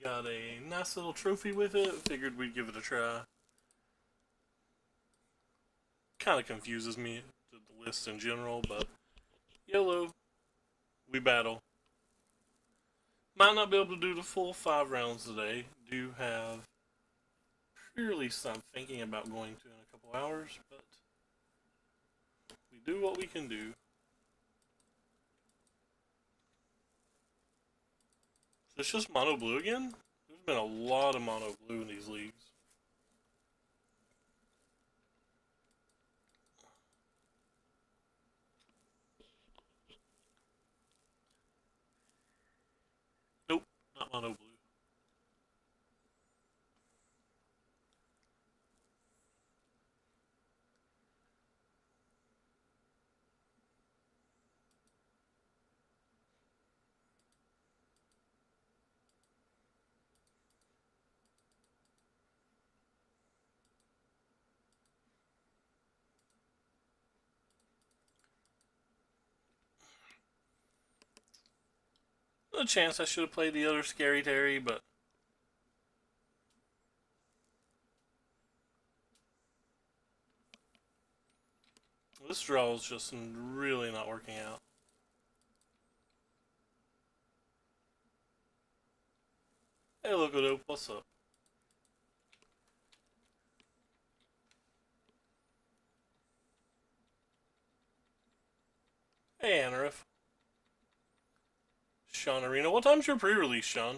got a nice little trophy with it. Figured we'd give it a try. Kind of confuses me, the list in general, but YOLO, we battle. Might not be able to do the full 5 rounds today. Do have purely some thinking about going to in a couple hours, but we do what we can do. So it's just mono blue again? There's been a lot of mono blue in these leagues. Nope, not mono blue. A chance I should have played the other Scary Terry, but this draw is just really not working out. Hey, look at what's up? Hey, Anarif. Sean Arena. What time's your pre-release, Sean?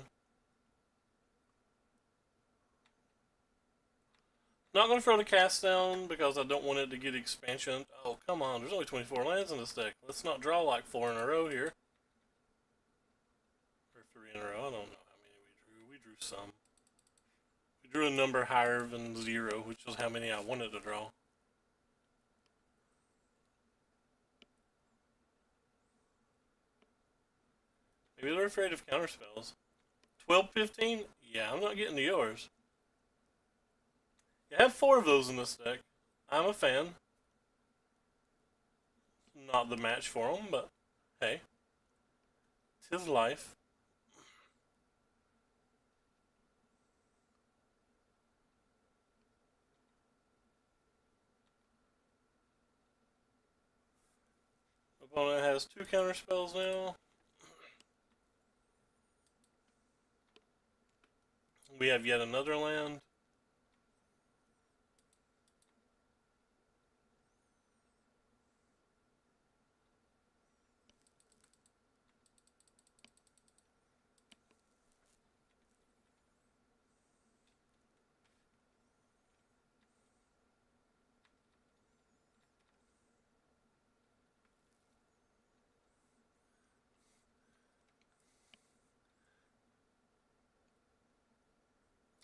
Not going to throw the cast down because I don't want it to get expansion. Oh, come on. There's only 24 lands in this deck. Let's not draw like 4 in a row here. Or 3 in a row. I don't know how many we drew. We drew some. We drew a number higher than 0, which was how many I wanted to draw. Maybe they're afraid of counterspells. 12-15? Yeah, I'm not getting to yours. You have 4 of those in this deck. I'm a fan. Not the match for them, but hey. Tis life. Opponent has 2 counterspells now. We have yet another land.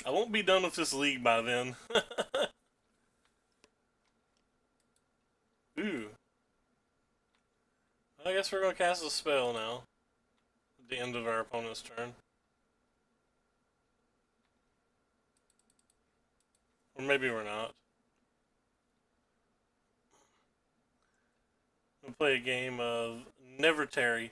I won't be done with this league by then. Ooh. I guess we're going to cast a spell now. At the end of our opponent's turn. Or maybe we're not. We'll play a game of Never Terry.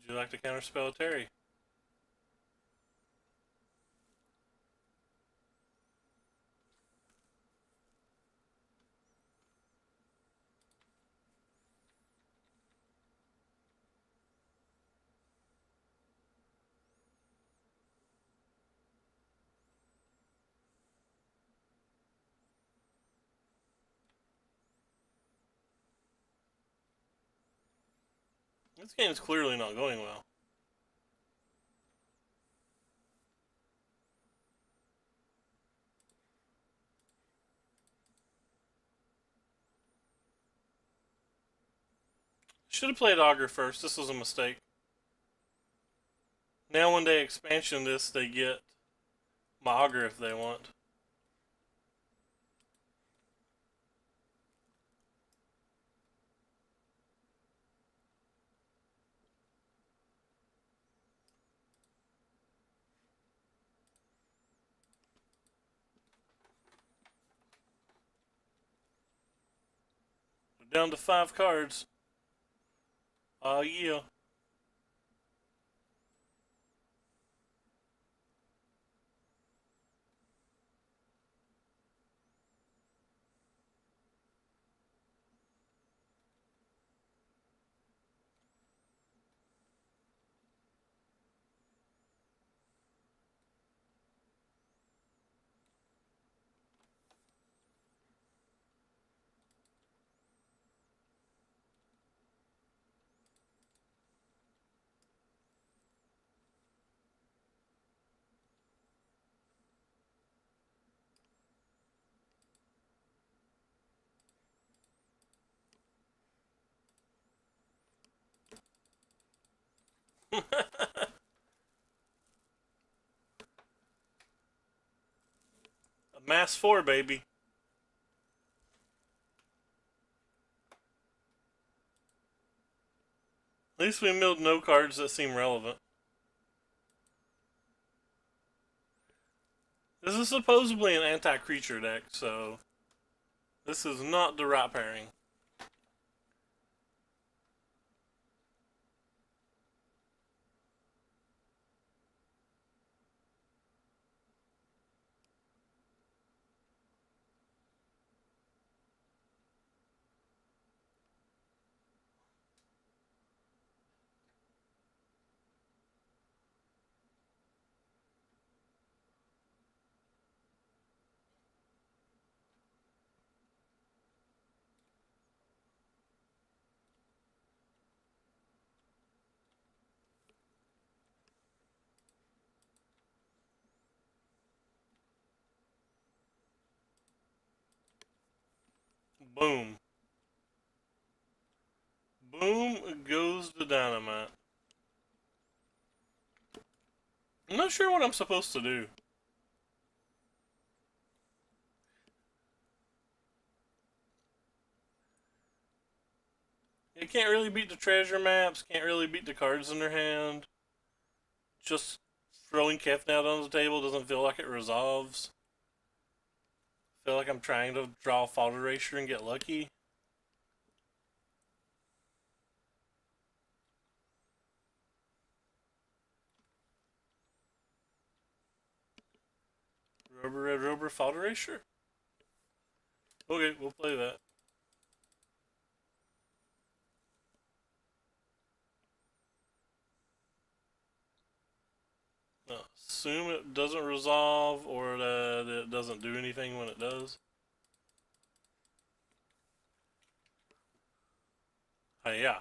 Would you like to counterspell Terry? This game is clearly not going well. Should have played Augur first. This was a mistake. Now when they expansion this, they get my auger if they want. We're down to 5 cards. Oh yeah. Mass 4, baby. At least we milled no cards that seem relevant. This is supposedly an anti-creature deck, so this is not the right pairing. Boom. Boom goes the dynamite. I'm not sure what I'm supposed to do. You can't really beat the treasure maps, can't really beat the cards in their hand. Just throwing Kefn out on the table doesn't feel like it resolves. I feel like I'm trying to draw a fault erasure and get lucky. Rubber, red, rubber, fault erasure? Okay, we'll play that. Assume it doesn't resolve or that it doesn't do anything when it does. Yeah.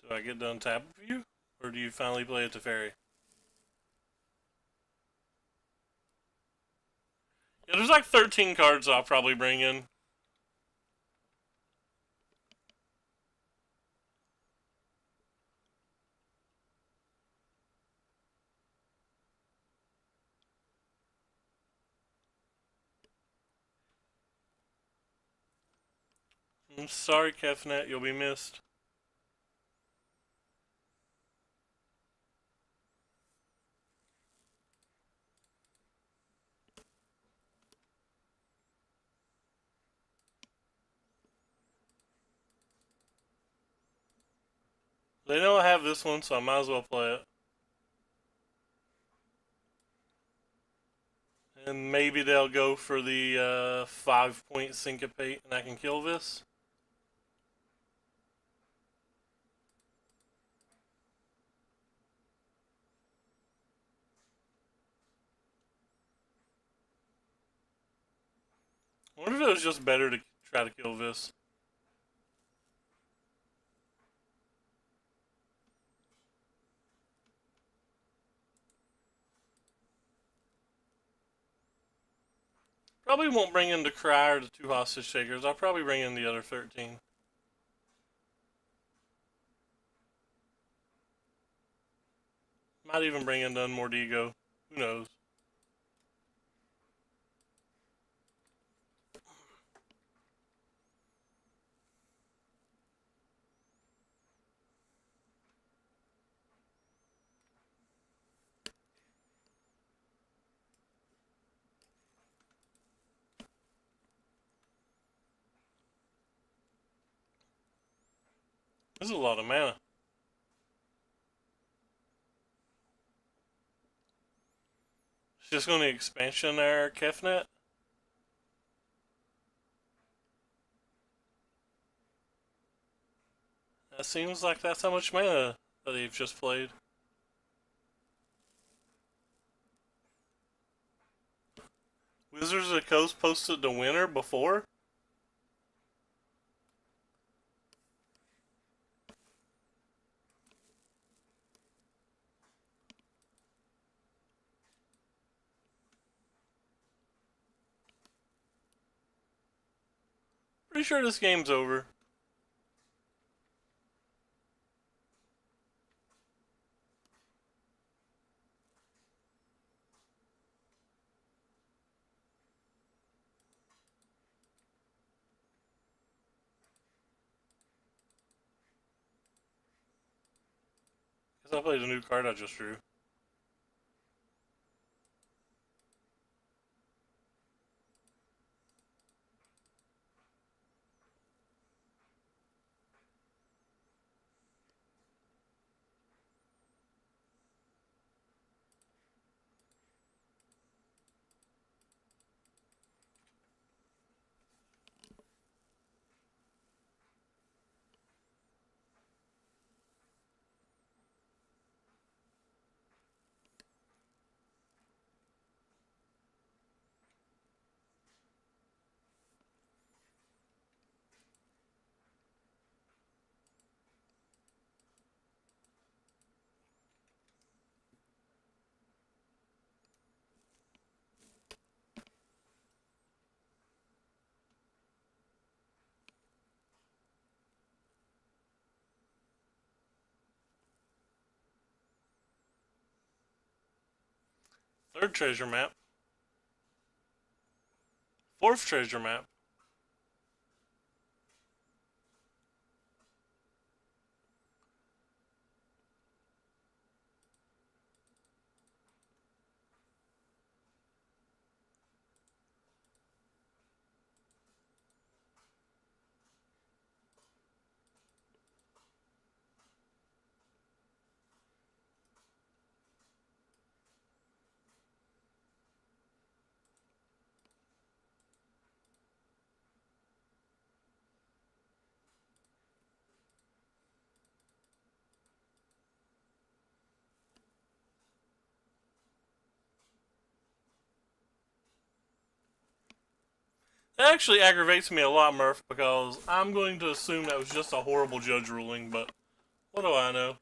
Do I get done tapping for you? Or do you finally play it to Teferi? Yeah, there's like 13 cards I'll probably bring in. I'm sorry, Kefnet, you'll be missed. They know I have this one, so I might as well play it. And maybe they'll go for the 5-point syncopate and I can kill this. I wonder if it was just better to try to kill this. Probably won't bring in the Cry or the 2 hostage takers. I'll probably bring in the other 13. Might even bring in the Unmordigo. Who knows? This is a lot of mana. It's just going to expansion there, Kefnet. That seems like that's how much mana that they've just played. Wizards of the Coast posted the winner before? Pretty sure this game's over. Guess I played a new card I just drew. Third treasure map. Fourth treasure map. That actually aggravates me a lot, Murph, because I'm going to assume that was just a horrible judge ruling, but what do I know?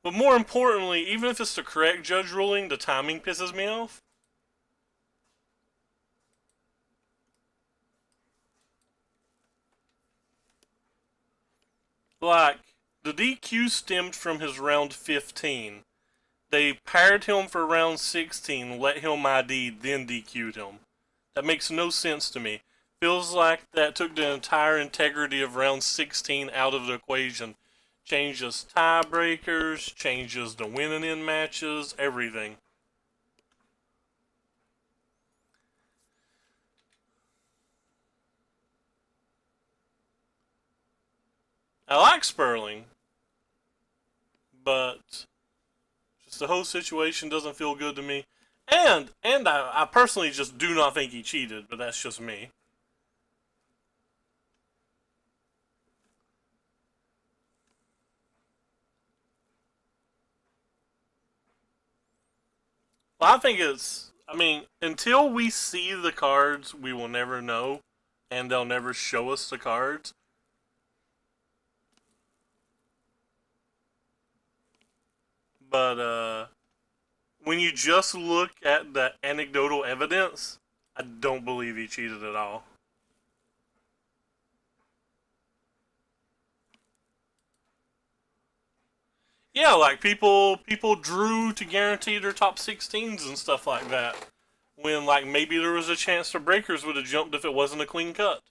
But more importantly, even if it's the correct judge ruling, the timing pisses me off. Like, the DQ stemmed from his round 15. They paired him for round 16, let him ID, then DQ'd him. That makes no sense to me. Feels like that took the entire integrity of round 16 out of the equation. Changes tiebreakers, changes the winning in matches, everything. I like Sperling, but just the whole situation doesn't feel good to me. And I personally just do not think he cheated, but that's just me. Well, I think it's. I mean, until we see the cards, we will never know, and they'll never show us the cards. But when you just look at the anecdotal evidence, I don't believe he cheated at all. Yeah, like people drew to guarantee their top 16s and stuff like that. When like maybe there was a chance the breakers would have jumped if it wasn't a clean cut.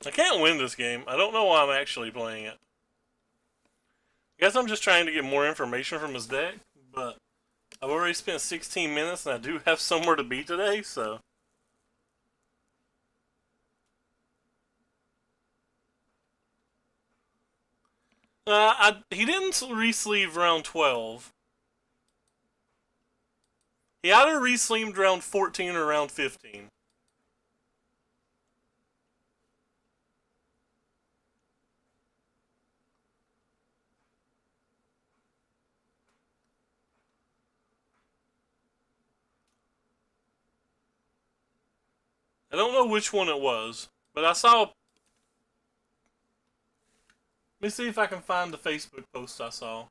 I can't win this game. I don't know why I'm actually playing it. I guess I'm just trying to get more information from his deck, but I've already spent 16 minutes and I do have somewhere to be today, so. He didn't re-sleeve round 12. He either re-sleeved round 14 or round 15. I don't know which one it was, but I saw. Let me see if I can find the Facebook post I saw.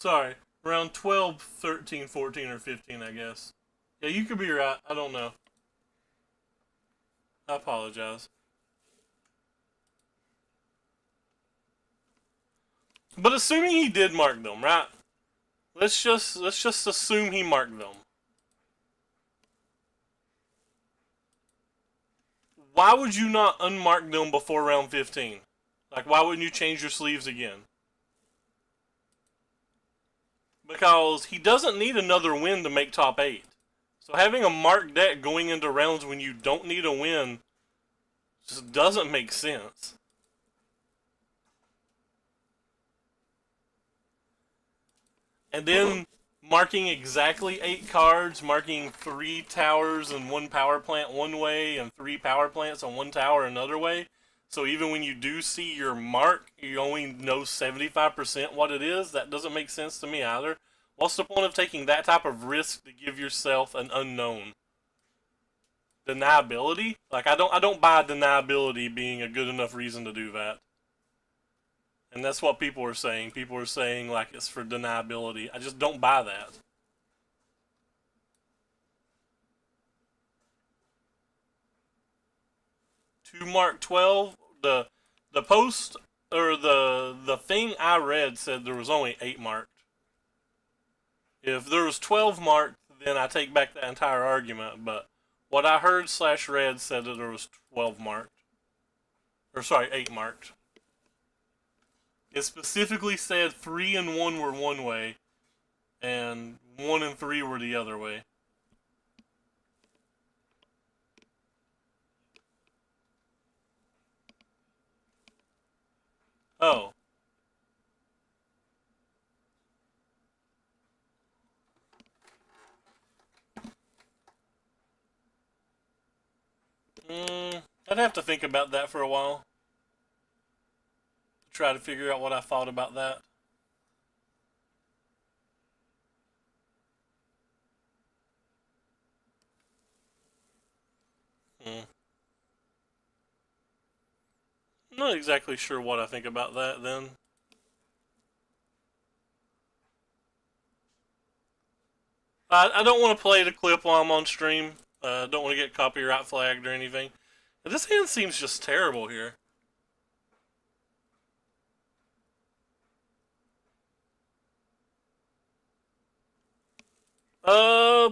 Sorry, round 12, 13, 14, or 15, I guess. Yeah, you could be right. I don't know. I apologize. But assuming he did mark them, right? Let's just assume he marked them. Why would you not unmark them before round 15? Like, why wouldn't you change your sleeves again? Because he doesn't need another win to make top 8. So having a marked deck going into rounds when you don't need a win just doesn't make sense. And then marking exactly 8 cards, marking 3 towers and 1 power plant one way, and 3 power plants and 1 tower another way. So even when you do see your mark, you only know 75% what it is. That doesn't make sense to me either. What's the point of taking that type of risk to give yourself an unknown? Deniability? Like I don't buy deniability being a good enough reason to do that. And that's what people are saying. People are saying like it's for deniability. I just don't buy that. To Mark 12, the post or the thing I read said there was only 8 marked. If there was 12 marked, then I take back that entire argument. But what I heard / read said that there was 12 marked, or sorry, 8 marked. It specifically said 3 and 1 were one way, and 1 and 3 were the other way. Oh. I'd have to think about that for a while. Try to figure out what I thought about that. Hmm. Not exactly sure what I think about that then. I don't want to play the clip while I'm on stream. Don't want to get copyright flagged or anything. But this hand seems just terrible here.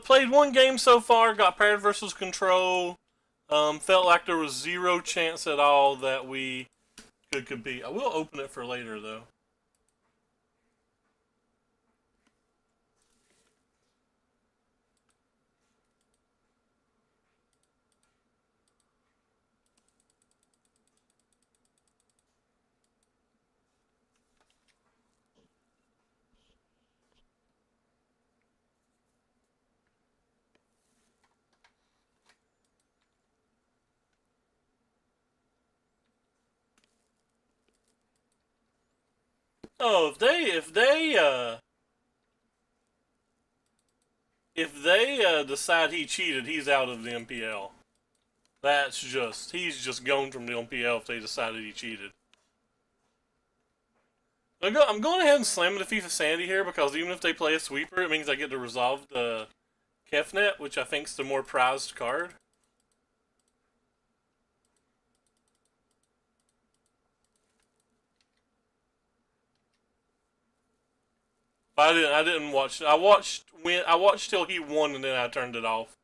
Played one game so far, got paired versus control. Felt like there was zero chance at all that we could compete. I will open it for later, though. Oh, if they decide he cheated, he's out of the MPL. He's just gone from the MPL if they decided he cheated. I'm going ahead and slam the FIFA Sandy here because even if they play a sweeper, it means I get to resolve the Kefnet, which I think is the more prized card. I didn't watch. I watched till he won and then I turned it off.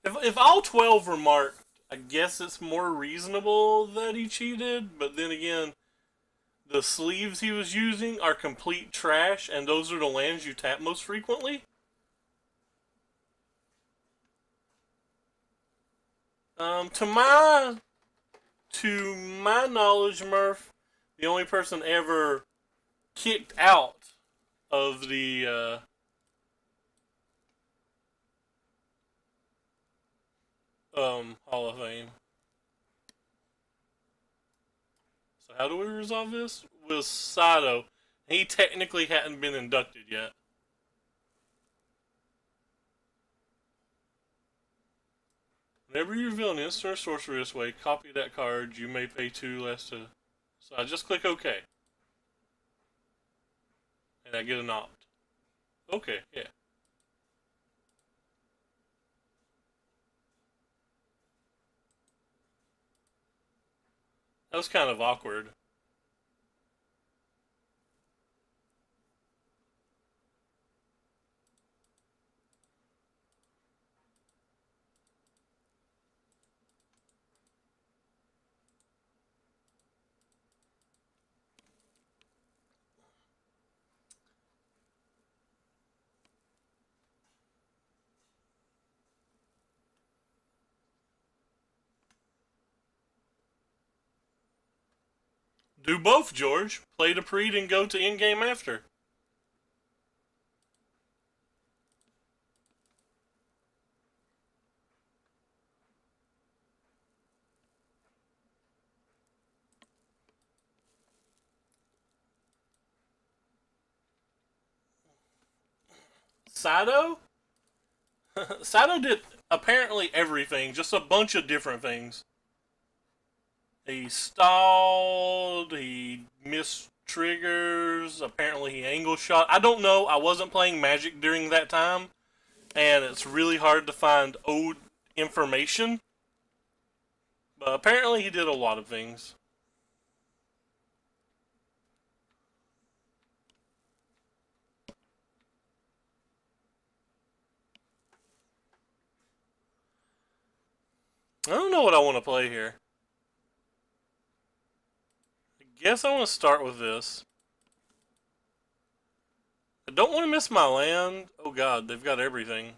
If all 12 were marked, I guess it's more reasonable that he cheated. But then again, the sleeves he was using are complete trash, and those are the lands you tap most frequently. To my knowledge, Murph, the only person ever kicked out of the Hall of Fame. So how do we resolve this? With Sato, he technically hadn't been inducted yet. Whenever you reveal an instant or sorcery this way, copy that card. You may pay 2 less to. So I just click OK. And I get an opt. Okay, yeah. That was kind of awkward. Do both, George. Play the Preed and go to in-game after. Sato? Sato did apparently everything, just a bunch of different things. He stalled, he missed triggers, apparently he angle shot. I don't know, I wasn't playing Magic during that time, and it's really hard to find old information. But apparently he did a lot of things. I don't know what I want to play here. I guess I want to start with this. I don't want to miss my land. Oh god, they've got everything.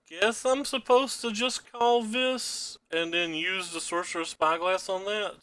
Guess I'm supposed to just call this and then use the Sorcerer's Spyglass on that.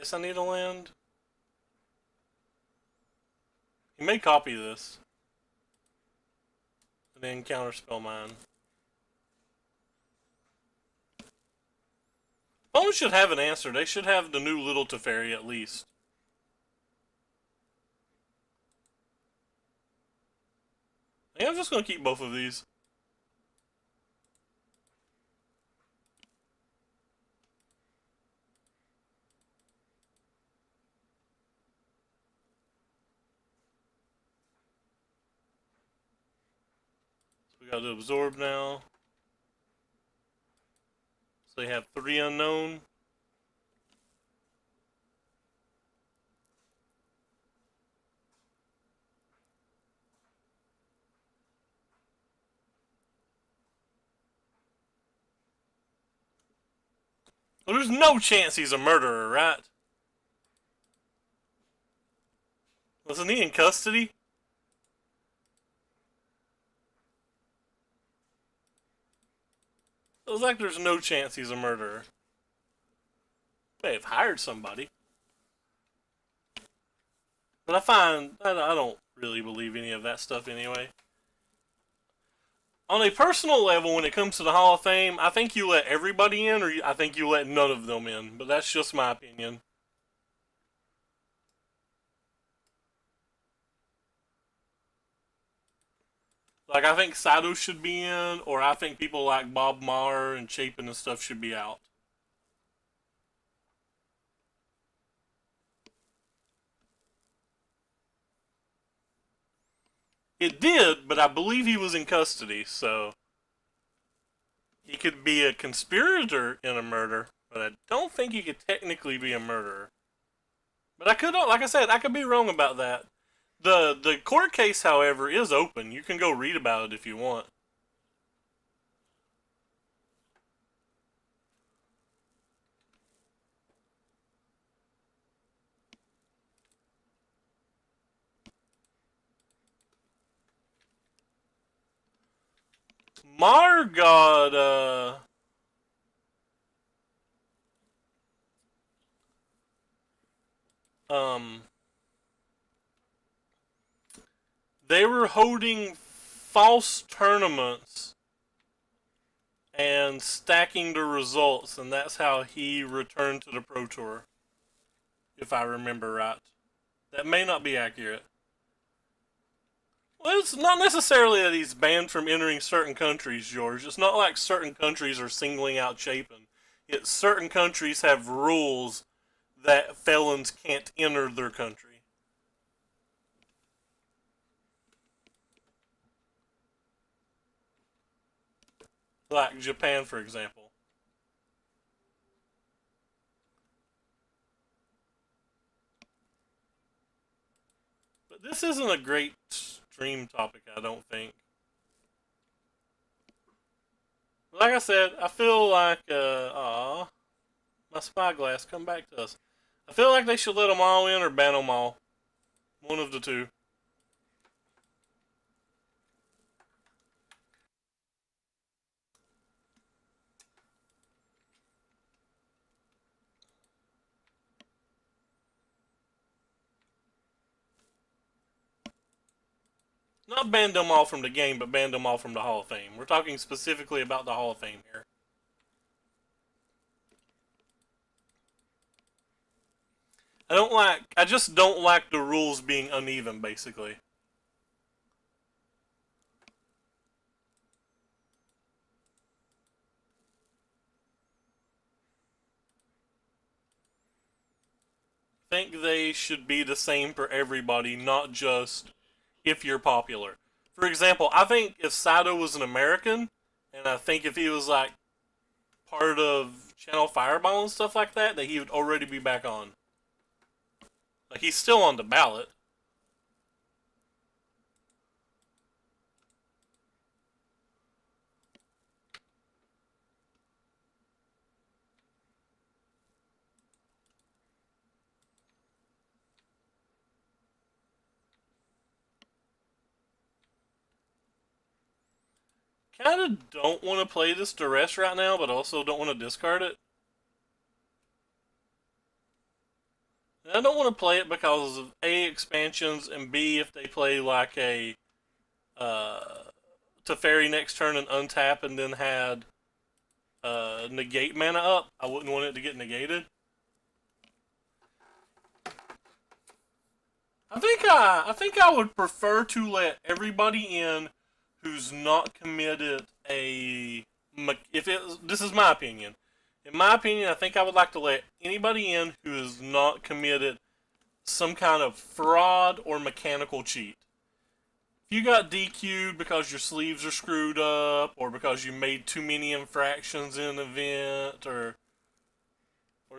Guess I need to land. You may copy this. And then counterspell mine. Opponents should have an answer. They should have the new Little Teferi at least. I think I'm just going to keep both of these. So we got to absorb now. So they have 3 unknown. Well, there's no chance he's a murderer, right? Wasn't he in custody? It was like there's no chance he's a murderer. They have hired somebody. But I don't really believe any of that stuff anyway. On a personal level, when it comes to the Hall of Fame, I think you let everybody in, or I think you let none of them in. But that's just my opinion. Like, I think Sato should be in, or I think people like Bob Maher and Chapin and stuff should be out. It did, but I believe he was in custody, so he could be a conspirator in a murder, but I don't think he could technically be a murderer. But I could, like I said, I could be wrong about that. The court case, however, is open. You can go read about it if you want. Mar got, they were holding false tournaments and stacking the results, and that's how he returned to the Pro Tour, if I remember right. That may not be accurate. Well, it's not necessarily that he's banned from entering certain countries, George. It's not like certain countries are singling out Chapin. It's certain countries have rules that felons can't enter their country. Like Japan, for example. But this isn't a great stream topic, I don't think. Like I said, I feel like, my spyglass, come back to us. I feel like they should let them all in or ban them all. One of the two. Not ban them all from the game, but ban them all from the Hall of Fame. We're talking specifically about the Hall of Fame here. I just don't like the rules being uneven, basically. I think they should be the same for everybody, not just if you're popular. For example, I think if Sato was an American, and I think if he was like part of Channel Fireball and stuff like that, that he would already be back on. Like, he's still on the ballot. Kind of don't want to play this duress right now, but also don't want to discard it. And I don't want to play it because of A, expansions, and B, if they play like a Teferi next turn and untap and then had negate mana up, I wouldn't want it to get negated. I think I would prefer to let everybody in who's not committed a. If it, this is my opinion. In my opinion, I think I would like to let anybody in who is not committed some kind of fraud or mechanical cheat. If you got DQ'd because your sleeves are screwed up, or because you made too many infractions in an event, or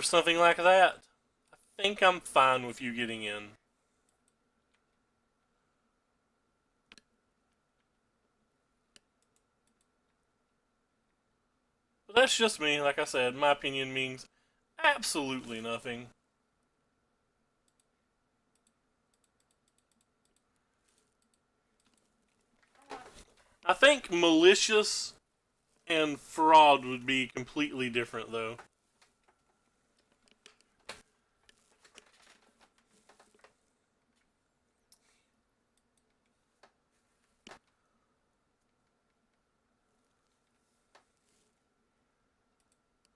something like that, I think I'm fine with you getting in. But that's just me. Like I said, my opinion means absolutely nothing. I think malicious and fraud would be completely different, though.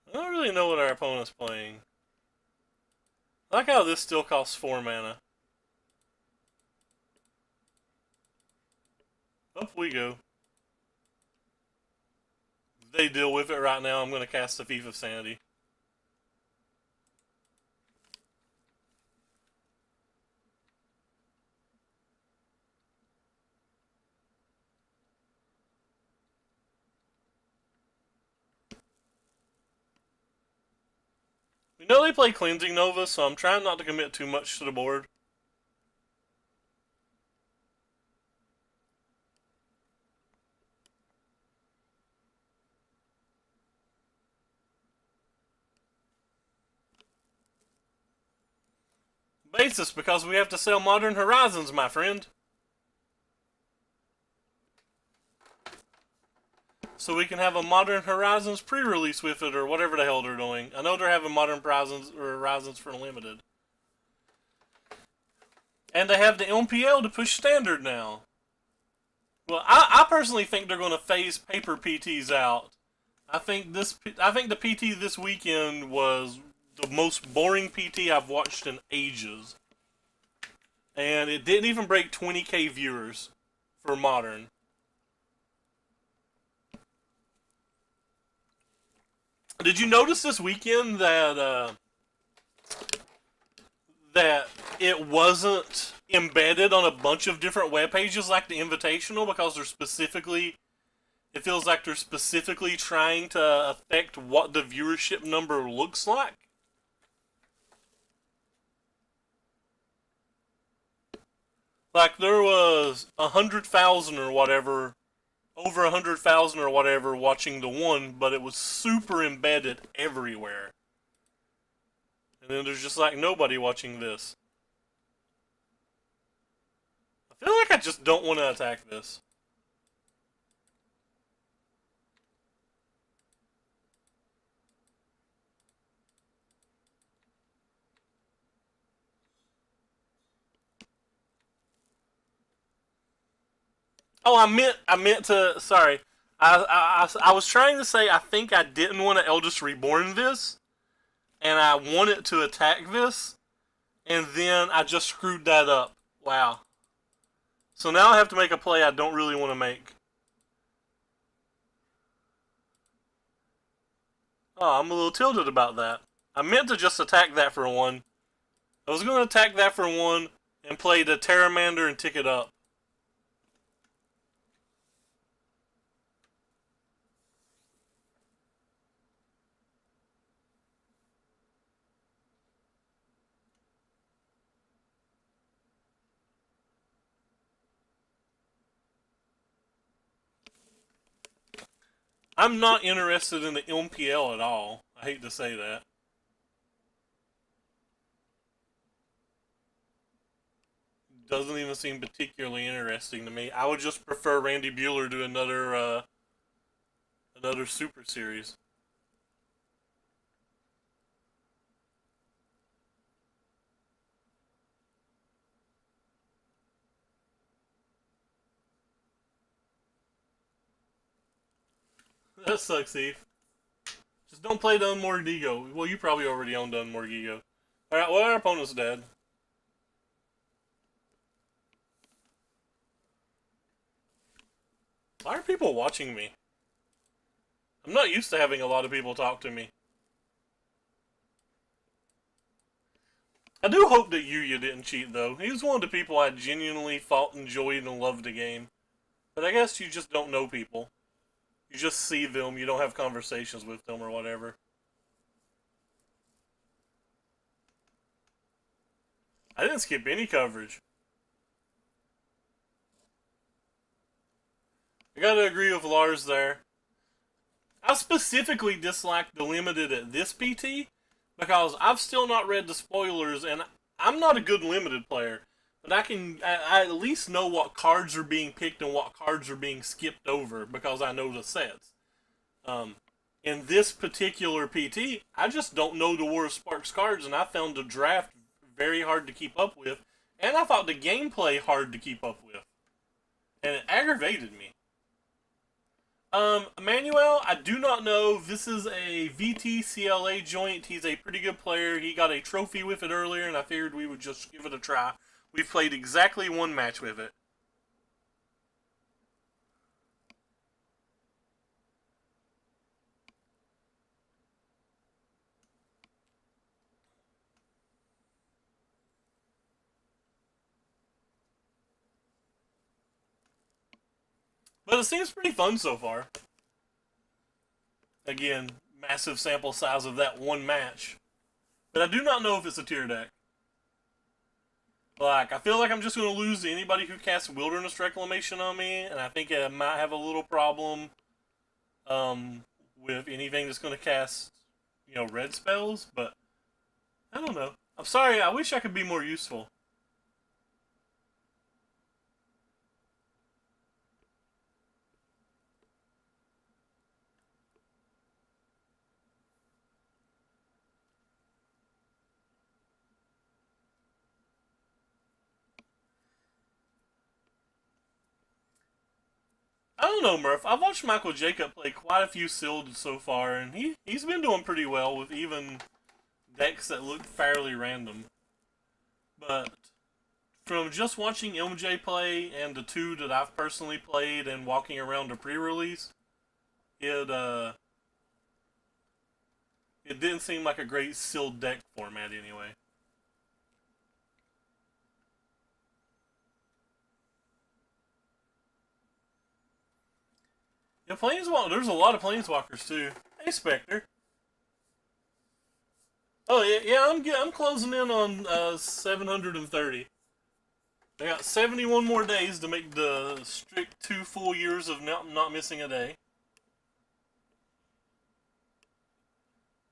I don't really know what our opponent's playing. I like how this still costs 4 mana. Up we go. If they deal with it right now, I'm going to cast the Thief of Sanity. We know they play Cleansing Nova, so I'm trying not to commit too much to the board. Basis, because we have to sell Modern Horizons, my friend. So we can have a Modern Horizons pre-release with it, or whatever the hell they're doing. I know they're having Modern Horizons for Limited. And they have the MPL to push Standard now. Well, I personally think they're going to phase paper PTs out. I think the PT this weekend was the most boring PT I've watched in ages. And it didn't even break 20k viewers for Modern. Did you notice this weekend that it wasn't embedded on a bunch of different web pages like the Invitational, because it feels like they're specifically trying to affect what the viewership number looks like? Like there was 100,000 or whatever, over 100,000 or whatever watching the one, but it was super embedded everywhere. And then there's just like nobody watching this. I feel like I just don't want to attack this. Oh, I meant to. Sorry, I was trying to say I think I didn't want to Eldest Reborn this, and I wanted to attack this, and then I just screwed that up. Wow. So now I have to make a play I don't really want to make. Oh, I'm a little tilted about that. I meant to just attack that for one. I was going to attack that for one and play the Terramander and tick it up. I'm not interested in the MPL at all. I hate to say that. Doesn't even seem particularly interesting to me. I would just prefer Randy Bueller do another Super Series. That sucks, Eve. Just don't play Dun Morgigo. Well, you probably already own Dun Morgigo. Alright, well, our opponent's dead. Why are people watching me? I'm not used to having a lot of people talk to me. I do hope that Yuya didn't cheat, though. He was one of the people I genuinely thought enjoyed and loved the game. But I guess you just don't know people. You just see them, you don't have conversations with them or whatever. I didn't skip any coverage. I gotta agree with Lars there. I specifically disliked the limited at this PT because I've still not read the spoilers, and I'm not a good limited player, but I at least know what cards are being picked and what cards are being skipped over because I know the sets. In this particular PT, I just don't know the War of Sparks cards, and I found the draft very hard to keep up with, and I thought the gameplay hard to keep up with, and it aggravated me. Emmanuel, I do not know. This is a VT-CLA joint. He's a pretty good player. He got a trophy with it earlier, and I figured we would just give it a try. We've played exactly one match with it. But it seems pretty fun so far. Again, massive sample size of that one match. But I do not know if it's a tier deck. Like, I feel like I'm just going to lose to anybody who casts Wilderness Reclamation on me, and I think I might have a little problem with anything that's going to cast, red spells, but I don't know. I'm sorry, I wish I could be more useful. I don't know, Murph. I've watched Michael Jacob play quite a few sealed so far, and he's been doing pretty well with even decks that look fairly random. But from just watching MJ play and the two that I've personally played and walking around the pre-release, it didn't seem like a great sealed deck format anyway. Yeah, Planeswalker. There's a lot of Planeswalkers too. Hey, Spectre. Oh yeah. I'm closing in on 730. I got 71 more days to make the strict 2 full years of not missing a day.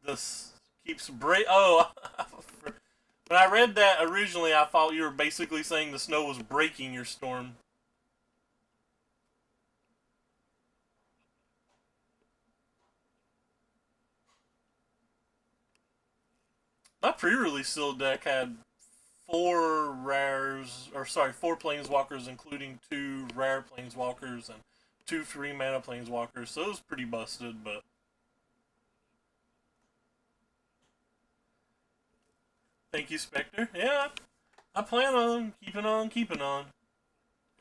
This keeps Oh, when I read that originally, I thought you were basically saying the snow was breaking your storm. My pre-release sealed deck had 4 planeswalkers, including 2 rare planeswalkers and 2 3-mana planeswalkers, so it was pretty busted, but thank you, Spectre. Yeah, I plan on keeping on.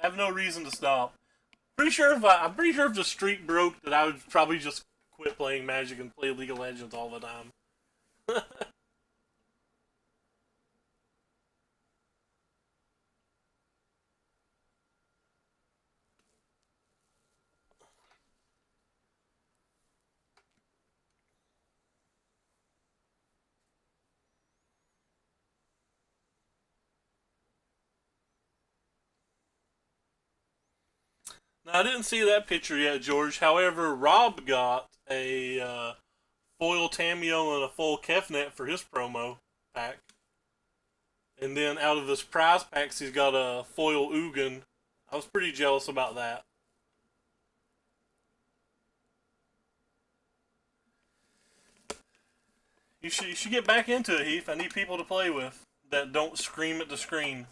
I have no reason to stop. I'm pretty sure if the streak broke, that I would probably just quit playing Magic and play League of Legends all the time. Now, I didn't see that picture yet, George. However, Rob got a foil Tamiyo and a full Kefnet for his promo pack. And then out of his prize packs, he's got a foil Ugin. I was pretty jealous about that. You should get back into it, Heath. I need people to play with that don't scream at the screen.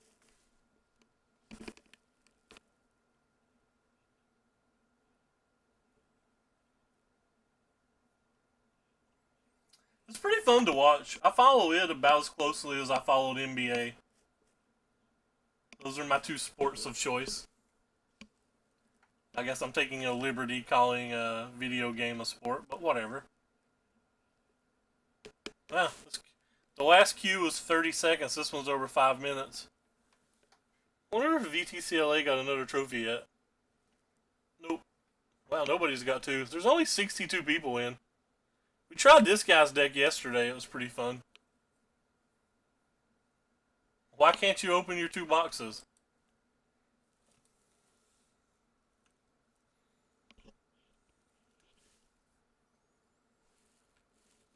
fun to watch. I follow it about as closely as I followed NBA. Those are my two sports of choice. I guess I'm taking a liberty calling a video game a sport, but whatever. Well, the last queue was 30 seconds. This one's over 5 minutes. I wonder if VTCLA got another trophy yet. Nope. Wow, nobody's got two. There's only 62 people in. We tried this guy's deck yesterday. It was pretty fun. Why can't you open your 2 boxes?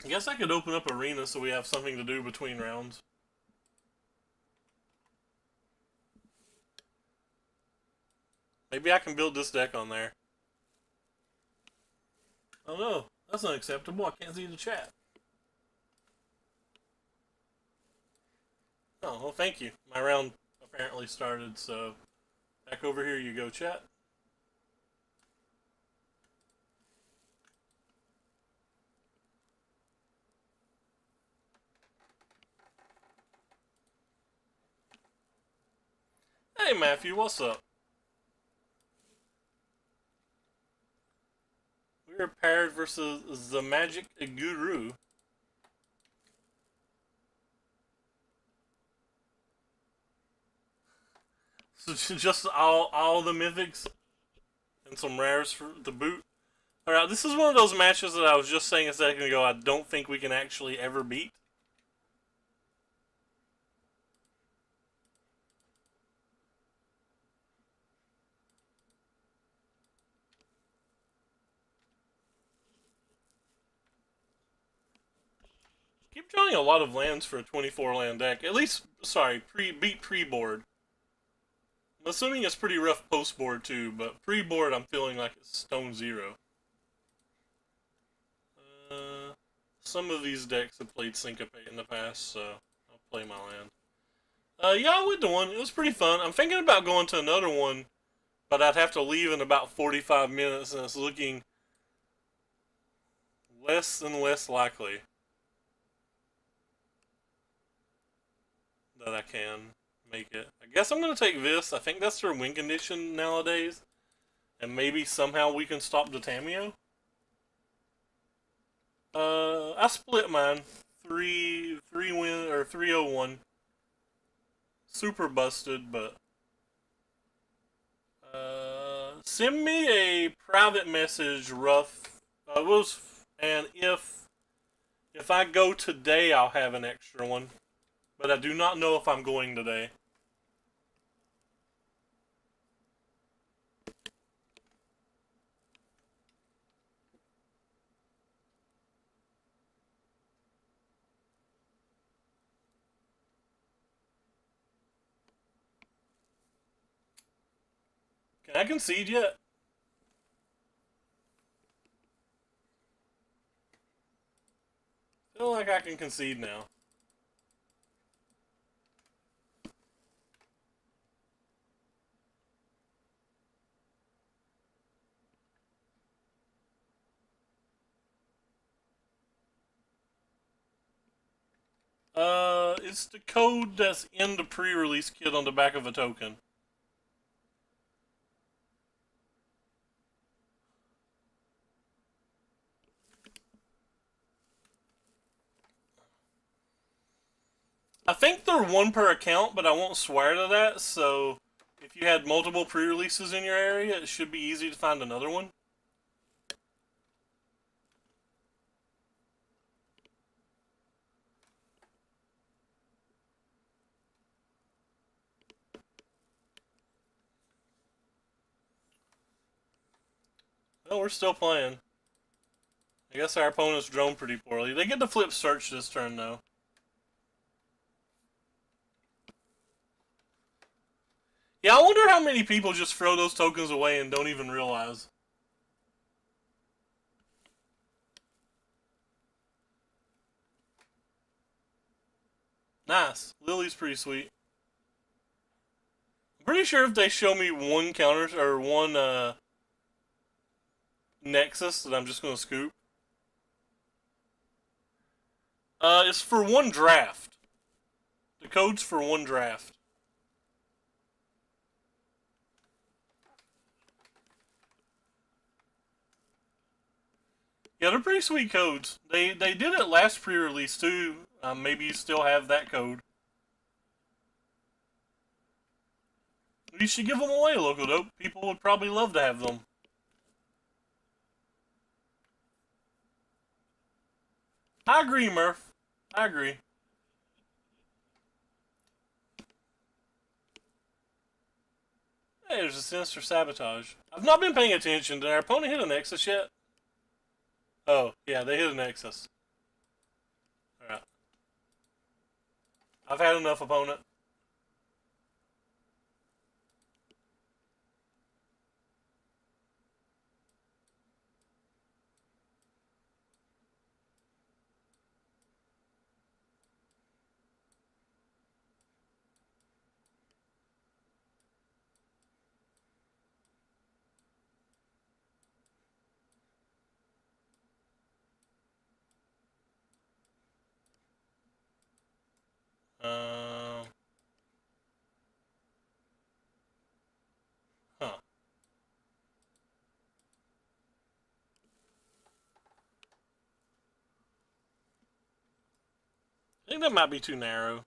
I guess I could open up Arena so we have something to do between rounds. Maybe I can build this deck on there. Oh no, that's unacceptable. I can't see the chat. Oh, well, thank you. My round apparently started, so back over here you go, chat. Hey Matthew, what's up? We're paired versus the Magic Guru. So just all the mythics and some rares for the boot. Alright, this is one of those matches that I was just saying a second ago I don't think we can actually ever beat. Keep drawing a lot of lands for a 24 land deck. At least, sorry, beat pre-board. I'm assuming it's pretty rough post-board too, but pre-board I'm feeling like it's stone zero. Some of these decks have played Syncopate in the past, so I'll play my land. Yeah, I went to one. It was pretty fun. I'm thinking about going to another one, but I'd have to leave in about 45 minutes, and it's looking less and less likely that I can make it. I guess I'm going to take this. I think that's their win condition nowadays. And maybe somehow we can stop the Tameo. I split mine. 3-win or 301. Super busted, but send me a private message, rough. And if I go today, I'll have an extra one. But I do not know if I'm going today. Can I concede yet? I feel like I can concede now. It's the code that's in the pre-release kit on the back of a token. I think they're one per account, but I won't swear to that, so if you had multiple pre-releases in your area, it should be easy to find another one. No, we're still playing. I guess our opponents drone pretty poorly. They get to flip search this turn, though. Yeah, I wonder how many people just throw those tokens away and don't even realize. Nice. Lily's pretty sweet. I'm pretty sure if they show me one counter or one Nexus that I'm just gonna scoop. It's for one draft. The code's for one draft. Yeah, they're pretty sweet codes. They did it last pre-release too. Maybe you still have that code. You should give them away, Local Dope. People would probably love to have them. I agree, Murph. I agree. Hey, there's a sinister sabotage. I've not been paying attention. Did our opponent hit a Nexus yet? Oh, yeah, they hit a Nexus. Alright. I've had enough, opponent. Uh, huh. I think that might be too narrow.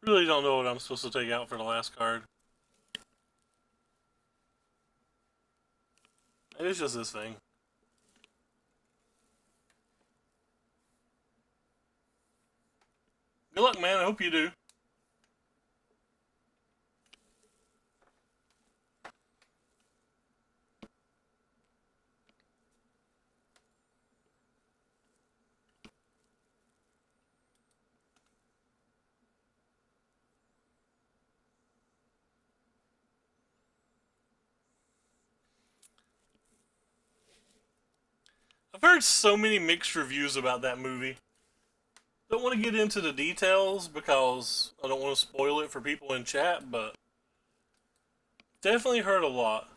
Really don't know what I'm supposed to take out for the last card. Maybe it's just this thing. Good luck, man. I hope you do. I've heard so many mixed reviews about that movie. Don't want to get into the details because I don't want to spoil it for people in chat, but definitely heard a lot.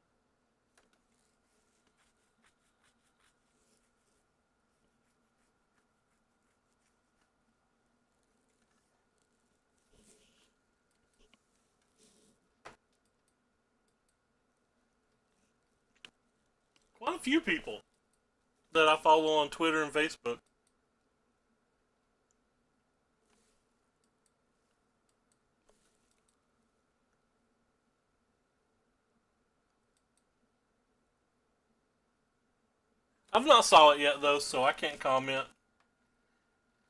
Quite a few people that I follow on Twitter and Facebook. I've not saw it yet though, so I can't comment.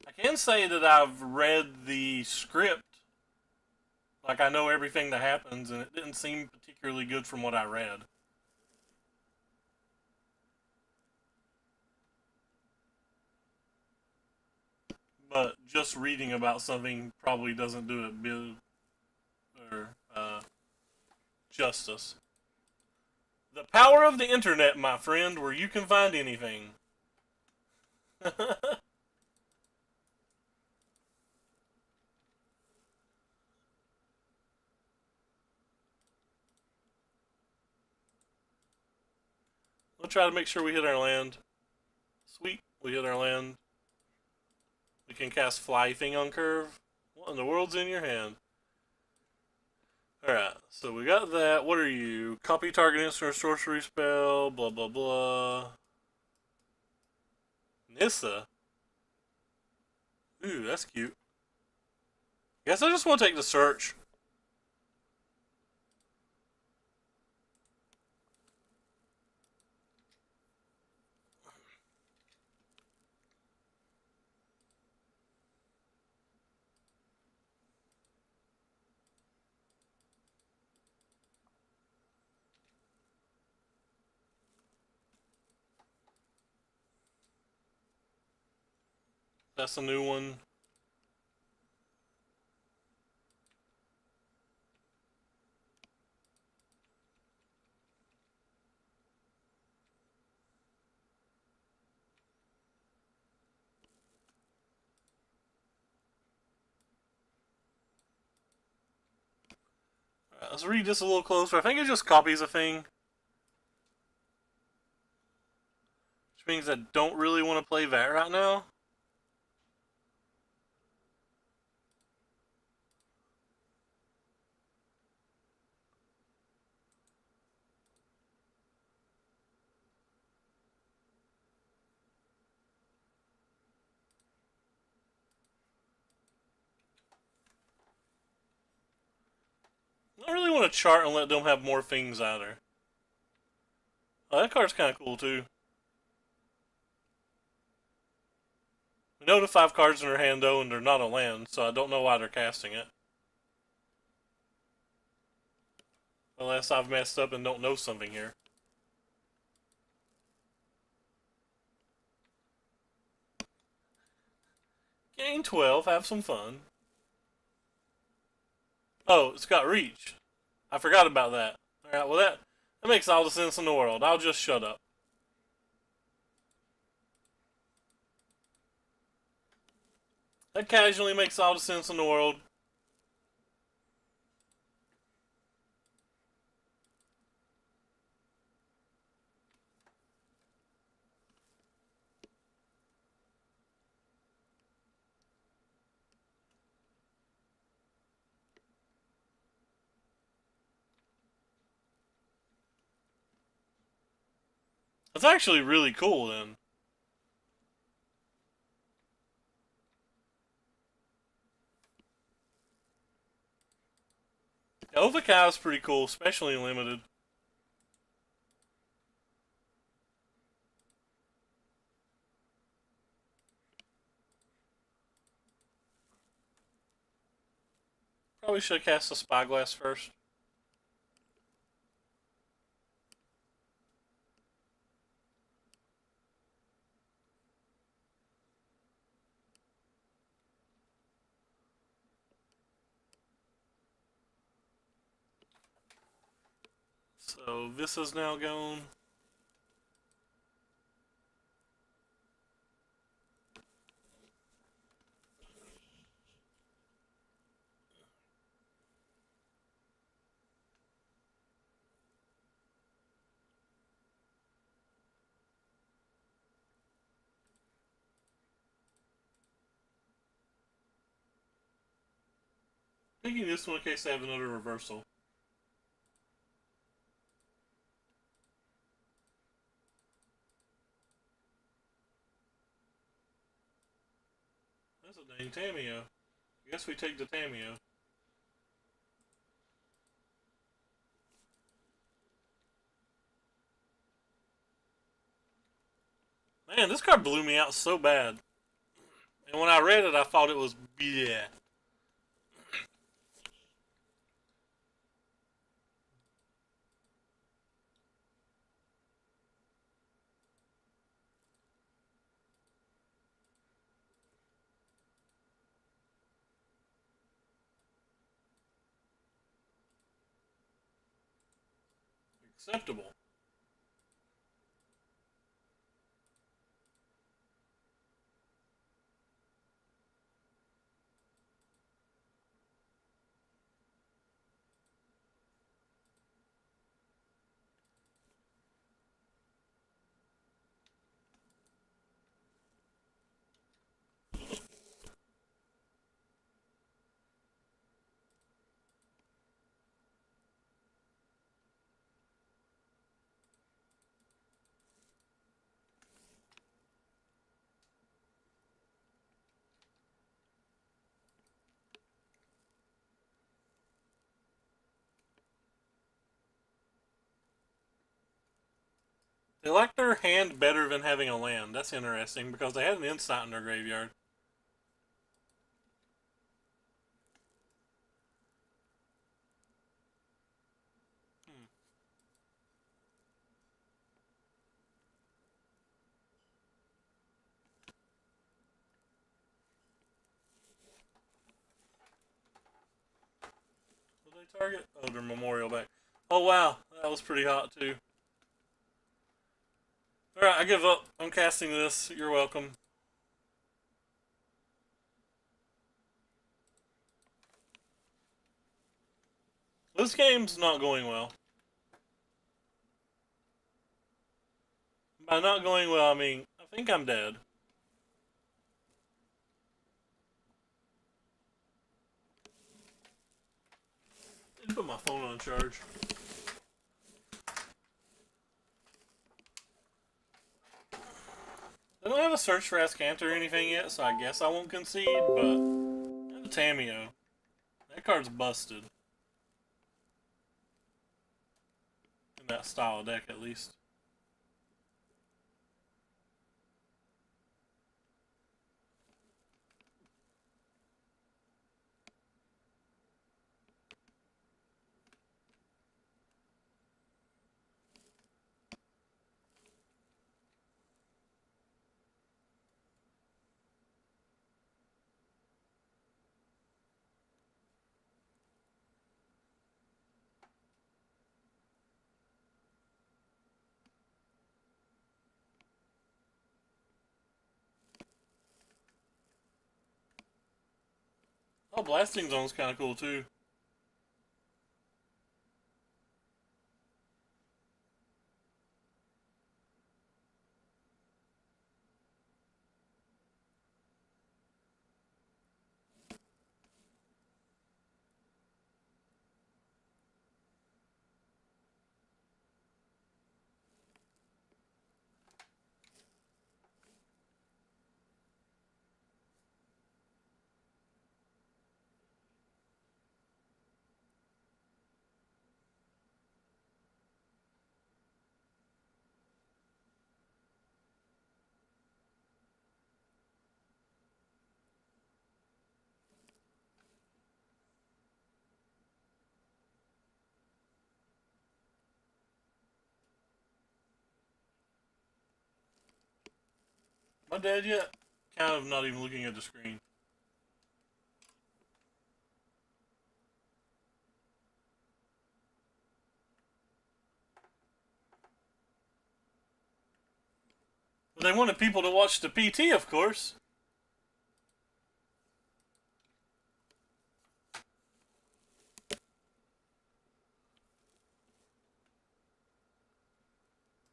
I can say that I've read the script. Like I know everything that happens, and it didn't seem particularly good from what I read. But just reading about something probably doesn't do it or justice. The power of the internet, my friend, where you can find anything. We'll try to make sure we hit our land. Sweet, we hit our land. We can cast Fly Thing on curve. What in the world's in your hand? Alright, so we got that. What are you? Copy target instant or sorcery spell, blah blah blah. Nissa? Ooh, that's cute. Guess I just want to take the search. That's a new one. Let's read this a little closer. I think it just copies a thing. Which means I don't really want to play that right now. I don't really want to chart and let them have more things either. Oh, that card's kind of cool too. We know the 5 cards in their hand though, and they're not a land, so I don't know why they're casting it. Unless I've messed up and don't know something here. Gain 12, have some fun. Oh, it's got reach. I forgot about that. Alright, well that makes all the sense in the world. I'll just shut up. That casually makes all the sense in the world. That's actually really cool then. Overcow is pretty cool, especially limited. Probably should have cast a Spyglass first. So this is now gone. Taking this one in case I have another reversal. That's a dang Tameo. I guess we take the Tameo. Man, this card blew me out so bad. And when I read it, I thought it was bleh. Acceptable. They like their hand better than having a land. That's interesting because they had an insight in their graveyard. Hmm. Will they target? Oh, their memorial back. Oh wow, that was pretty hot too. Alright, I give up. I'm casting this. You're welcome. This game's not going well. By not going well, I mean, I think I'm dead. I need to put my phone on charge. I don't have a search for Ascanta or anything yet, so I guess I won't concede, but I have a Tameo. That card's busted. In that style of deck, at least. Oh, Blasting Zone's kind of cool, too. Am I dead yet? Kind of not even looking at the screen. But they wanted people to watch the PT, of course.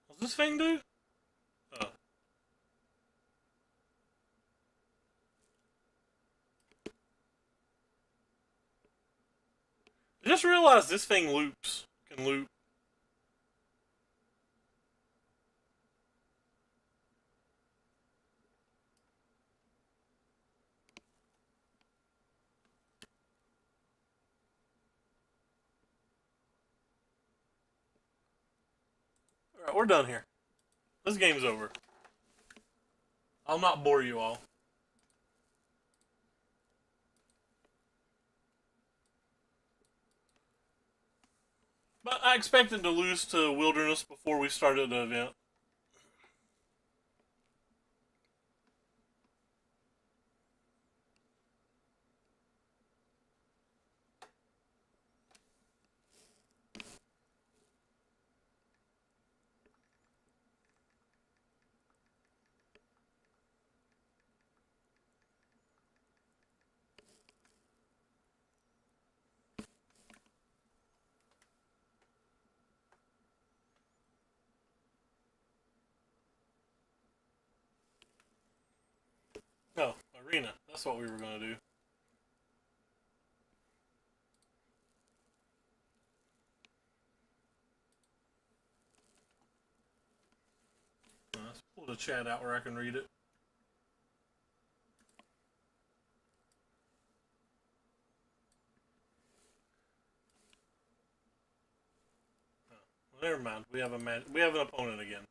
What's this thing do? Oh. I just realized this thing loops. Can loop. Alright, we're done here. This game's over. I'll not bore you all. But I expected to lose to Wilderness before we started the event. No, Arena. That's what we were going to do. Let's pull the chat out where I can read it. Well, never mind. We have an opponent again.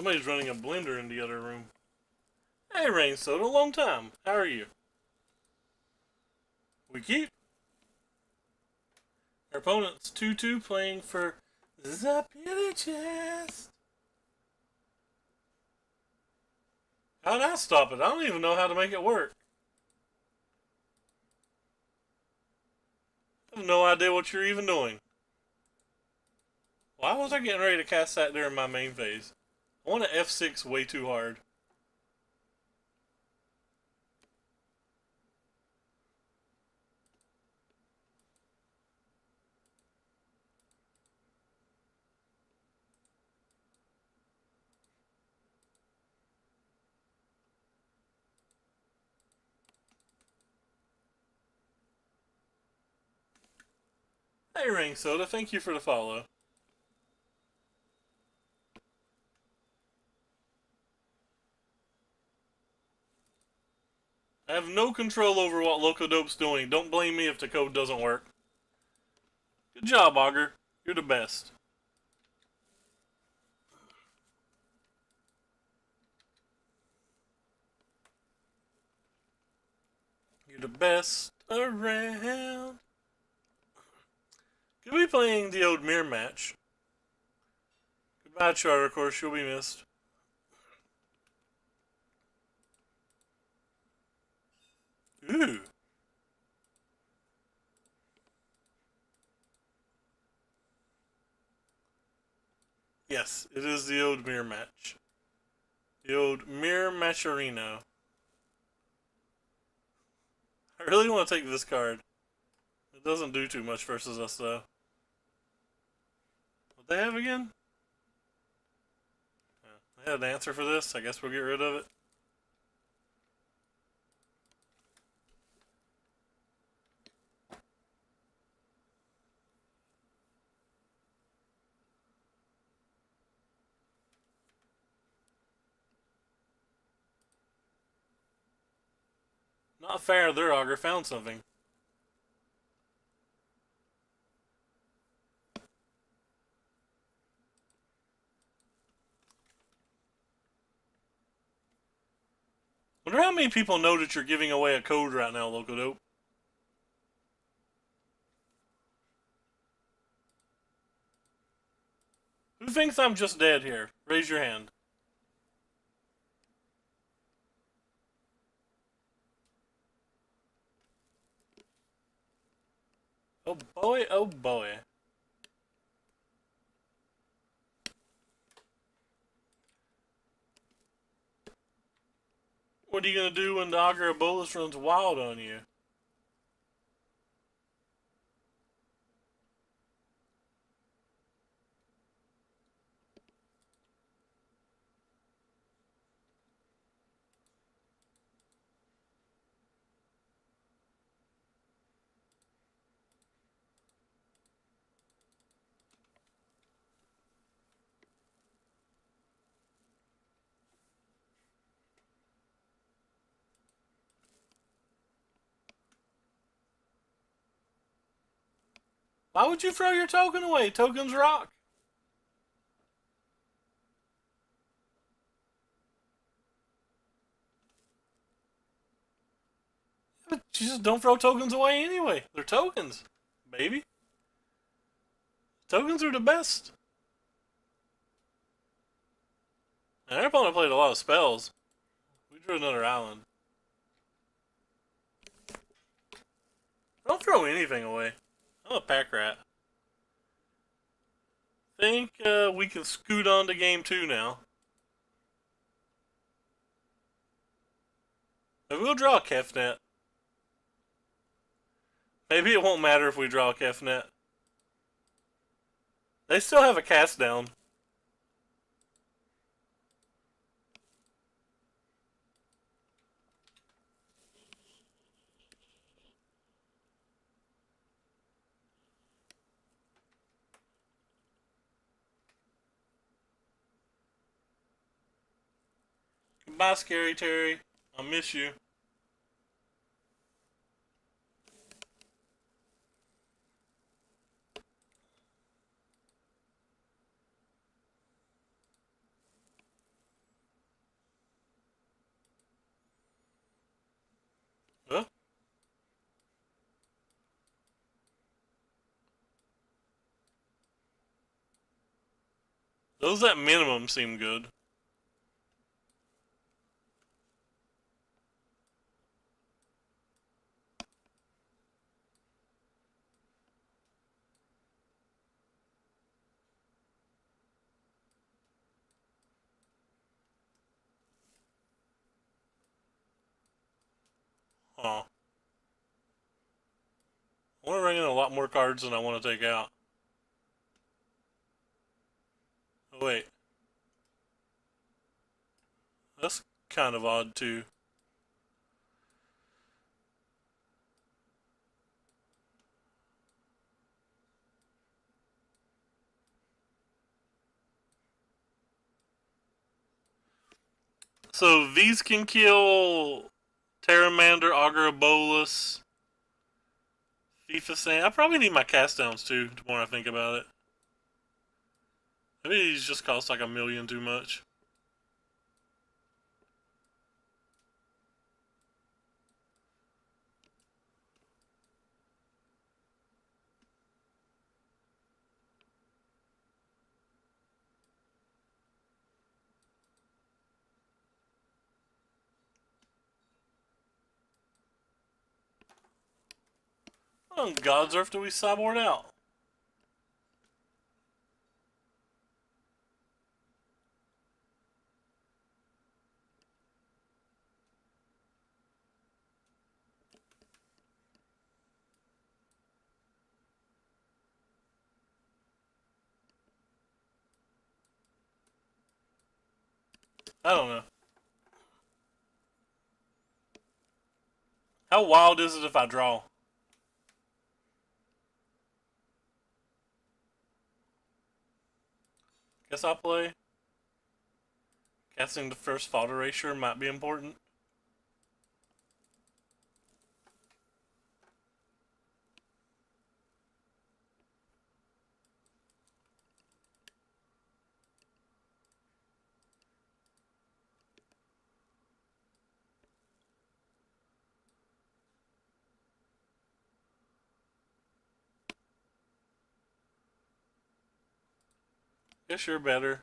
Somebody's running a blender in the other room. Hey, Rain Soda, long time. How are you? We keep. Our opponent's 2-2 playing for the beauty chest. How'd I stop it? I don't even know how to make it work. I have no idea what you're even doing. Why was I getting ready to cast that during my main phase? I want to F6 way too hard. Hey, Rain Soda, thank you for the follow. I have no control over what Locodope's doing. Don't blame me if the code doesn't work. Good job, Augur. You're the best. You're the best around. Could be playing the old mirror match. Goodbye, Charter Course. You'll be missed. Ooh. Yes, it is the old mirror match. The old mirror matcherino. I really want to take this card. It doesn't do too much versus us, though. What they have again? They had an answer for this. I guess we'll get rid of it. Not fair, their Augur found something. Wonder how many people know that you're giving away a code right now, Locodope. Who thinks I'm just dead here? Raise your hand. Oh boy, oh boy. What are you gonna do when the Augur of Bolus runs wild on you? Why would you throw your token away? Tokens rock. But you just don't throw tokens away anyway. They're tokens, baby. Tokens are the best. And our opponent played a lot of spells. We drew another island. Don't throw anything away. I'm a pack rat. Think we can scoot on to game 2 now. Maybe we'll draw a Kefnet. Maybe it won't matter if we draw a Kefnet. They still have a cast down. Goodbye, Scary Terry. I'll miss you. Those at minimum seem good. Huh. I want to bring in a lot more cards than I want to take out. Oh, wait. That's kind of odd, too. So these can kill Terramander, Agrabolus, FIFA Sand. I probably need my cast downs too, the more I think about it. Maybe these just cost like $1 million too much. What on God's earth do we sideboard out? I don't know. How wild is it if I draw? Guess I'll play. Casting the first fault erasure might be important. Guess you're better.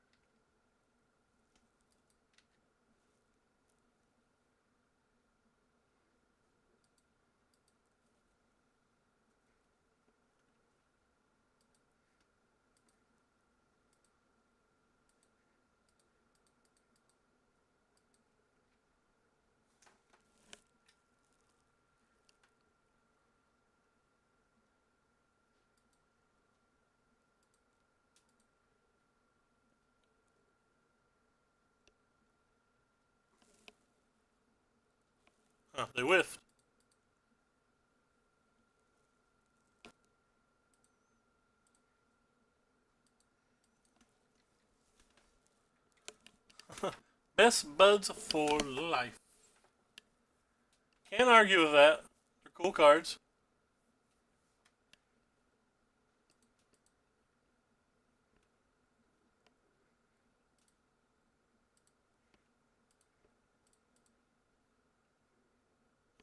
Huh, they whiffed. Best buds for life. Can't argue with that. They're cool cards.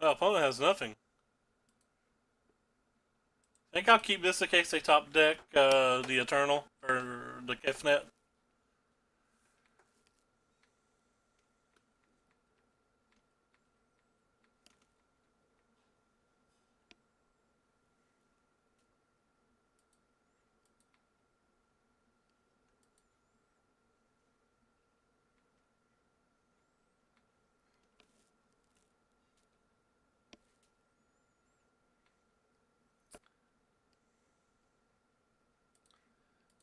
Well, opponent has nothing. I think I'll keep this in case they top deck the Eternal or the Kefnet.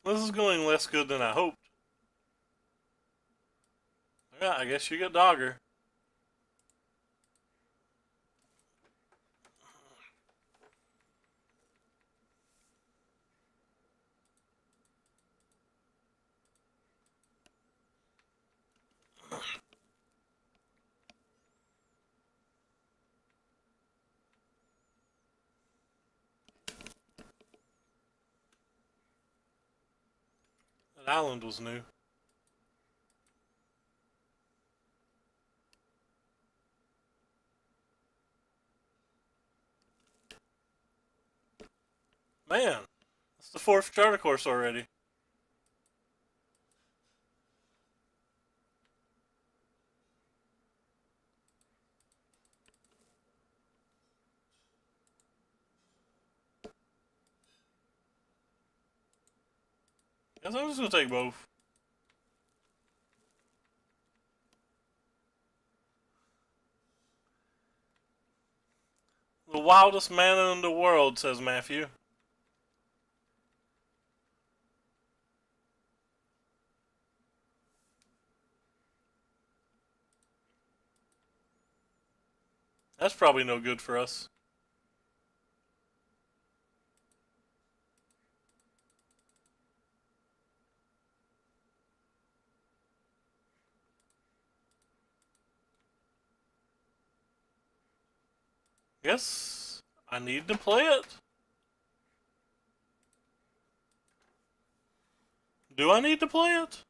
This is going less good than I hoped. Yeah, I guess you get Dogger. That island was new. Man, it's the fourth charter course already. Guess I'm just gonna take both. The wildest mana in the world, says Matthew. That's probably no good for us. Guess I need to play it. Do I need to play it?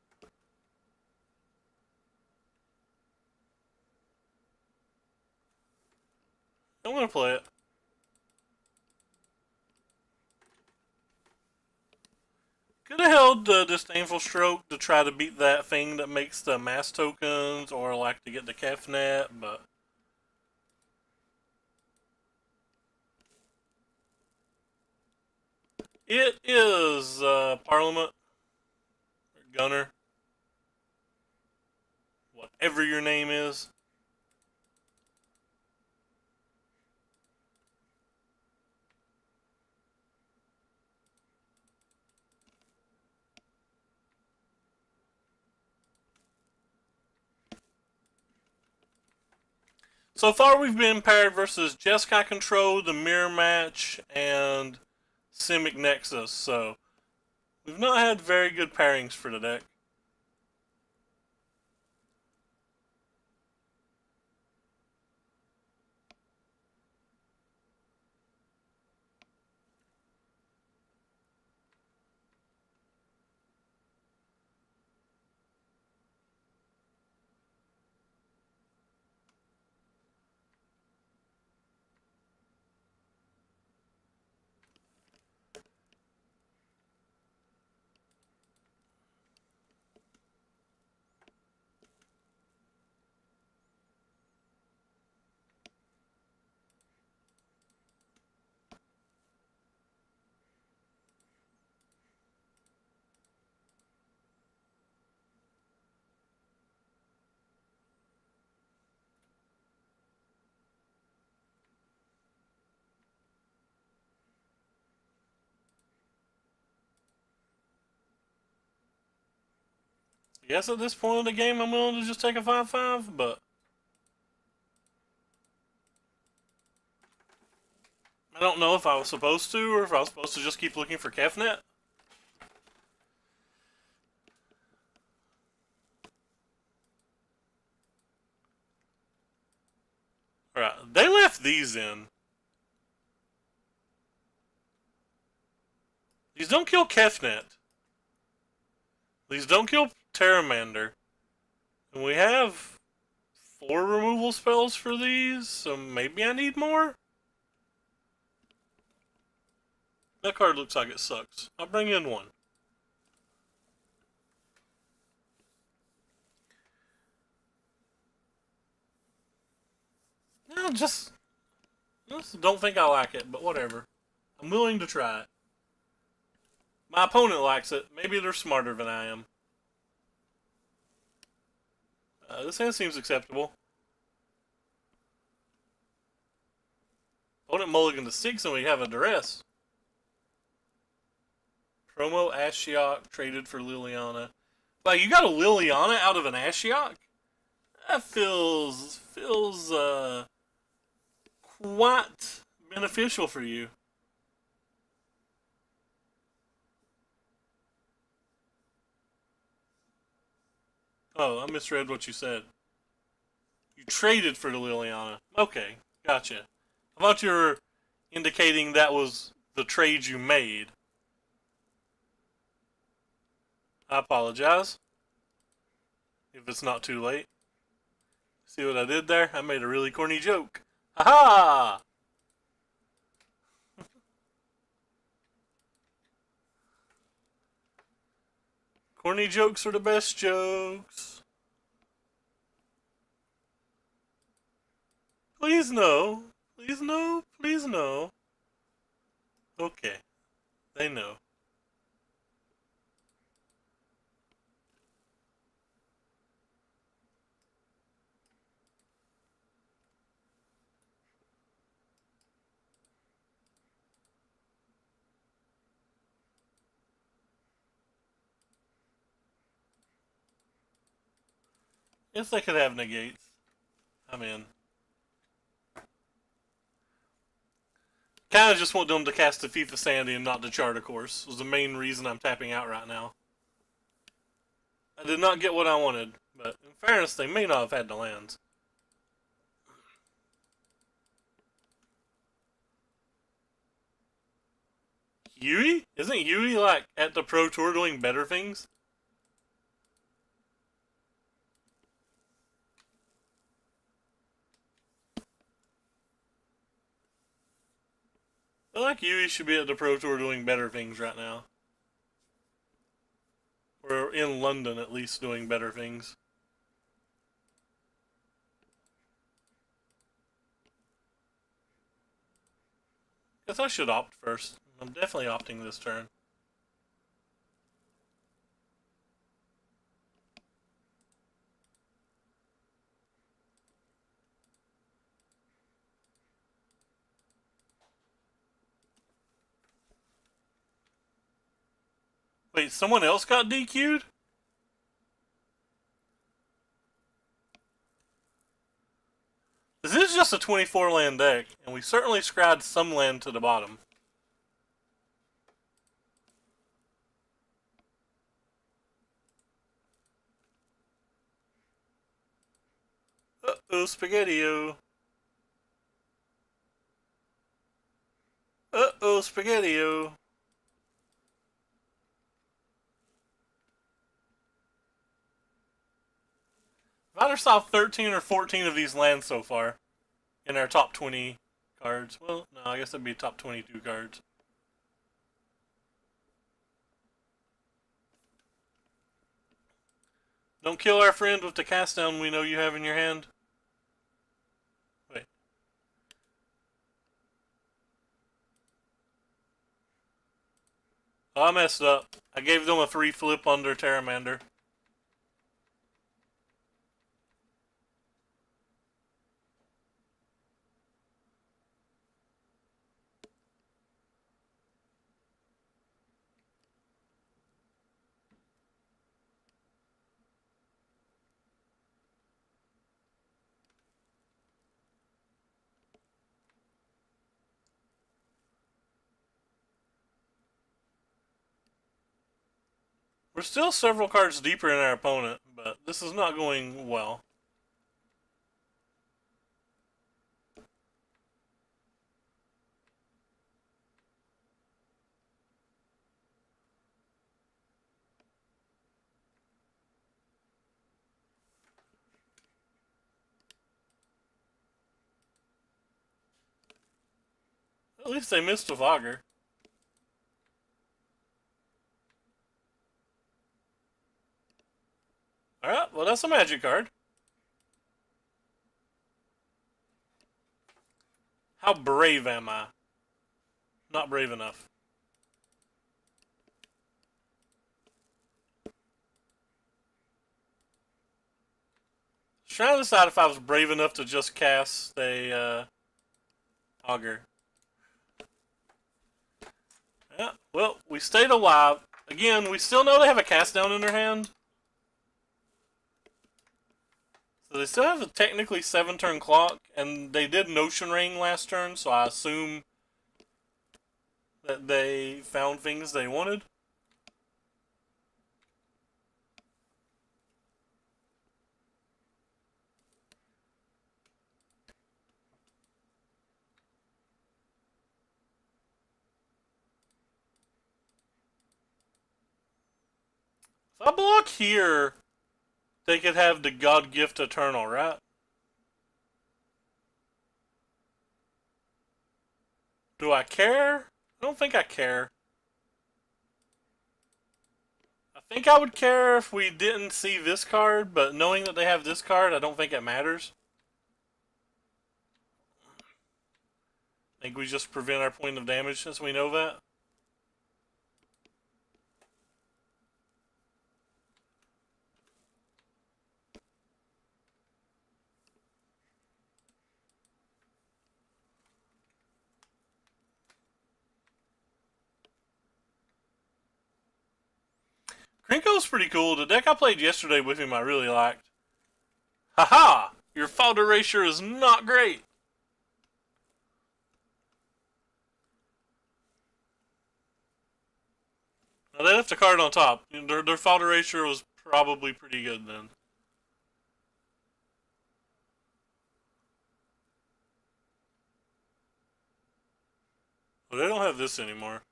I'm gonna play it. Could have held the Disdainful Stroke to try to beat that thing that makes the mass tokens, or like to get the Kefnet, but it is Parliament, or Gunner, whatever your name is. So far, we've been paired versus Jeskai Control, the Mirror Match, and Simic Nexus. So we've not had very good pairings for the deck. I guess at this point in the game, I'm willing to just take a 5/5, but I don't know if I was supposed to, or if I was supposed to just keep looking for Kefnet. Alright, they left these in. These don't kill Kefnet. These don't kill Terramander. And we have 4 removal spells for these, so maybe I need more? That card looks like it sucks. I'll bring in one. No, just don't think I like it, but whatever. I'm willing to try it. My opponent likes it. Maybe they're smarter than I am. This hand seems acceptable. Opponent mulligan to 6 and we have a duress. Promo Ashiok traded for Liliana. Like, you got a Liliana out of an Ashiok? That feels quite beneficial for you. Oh, I misread what you said. You traded for the Liliana. Okay, gotcha. I thought you were indicating that was the trade you made. I apologize. If it's not too late. See what I did there? I made a really corny joke. Ha ha! Corny jokes are the best jokes. Please no. Please no. Please no. Okay. They know. If they could have negates, I'm in. Kind of just want them to cast the FIFA Sandy and not the Charter Course. Was the main reason I'm tapping out right now. I did not get what I wanted, but in fairness, they may not have had the lands. Yui? Isn't Yui like at the Pro Tour doing better things? I feel like Yui should be at the Pro Tour doing better things right now. Or in London at least doing better things. Guess I should opt first. I'm definitely opting this turn. Wait, someone else got DQ'd? This is just a 24 land deck, and we certainly scried some land to the bottom. Uh-oh, Spaghetti-O. Uh-oh, Spaghetti-O. I've either saw 13 or 14 of these lands so far in our top 20 cards. Well, no, I guess that'd be top 22 cards. Don't kill our friend with the cast down we know you have in your hand. Wait. Oh, I messed up. I gave them a 3 flip under Terramander. We're still several cards deeper in our opponent, but this is not going well. At least they missed a Fogger. Alright, well that's a magic card. How brave am I? Not brave enough. Trying to decide if I was brave enough to just cast a Augur. Yeah, well, we stayed alive. Again, we still know they have a cast down in their hand. So they still have a technically 7-turn clock, and they did Notion Ring last turn, so I assume that they found things they wanted. If I block here, they could have the God Gift Eternal, right? Do I care? I don't think I care. I think I would care if we didn't see this card, but knowing that they have this card, I don't think it matters. I think we just prevent our point of damage since we know that. Krinko's pretty cool. The deck I played yesterday with him I really liked. Haha! Your fault erasure is not great. Now they left a card on top. Their fault erasure was probably pretty good then. But they don't have this anymore.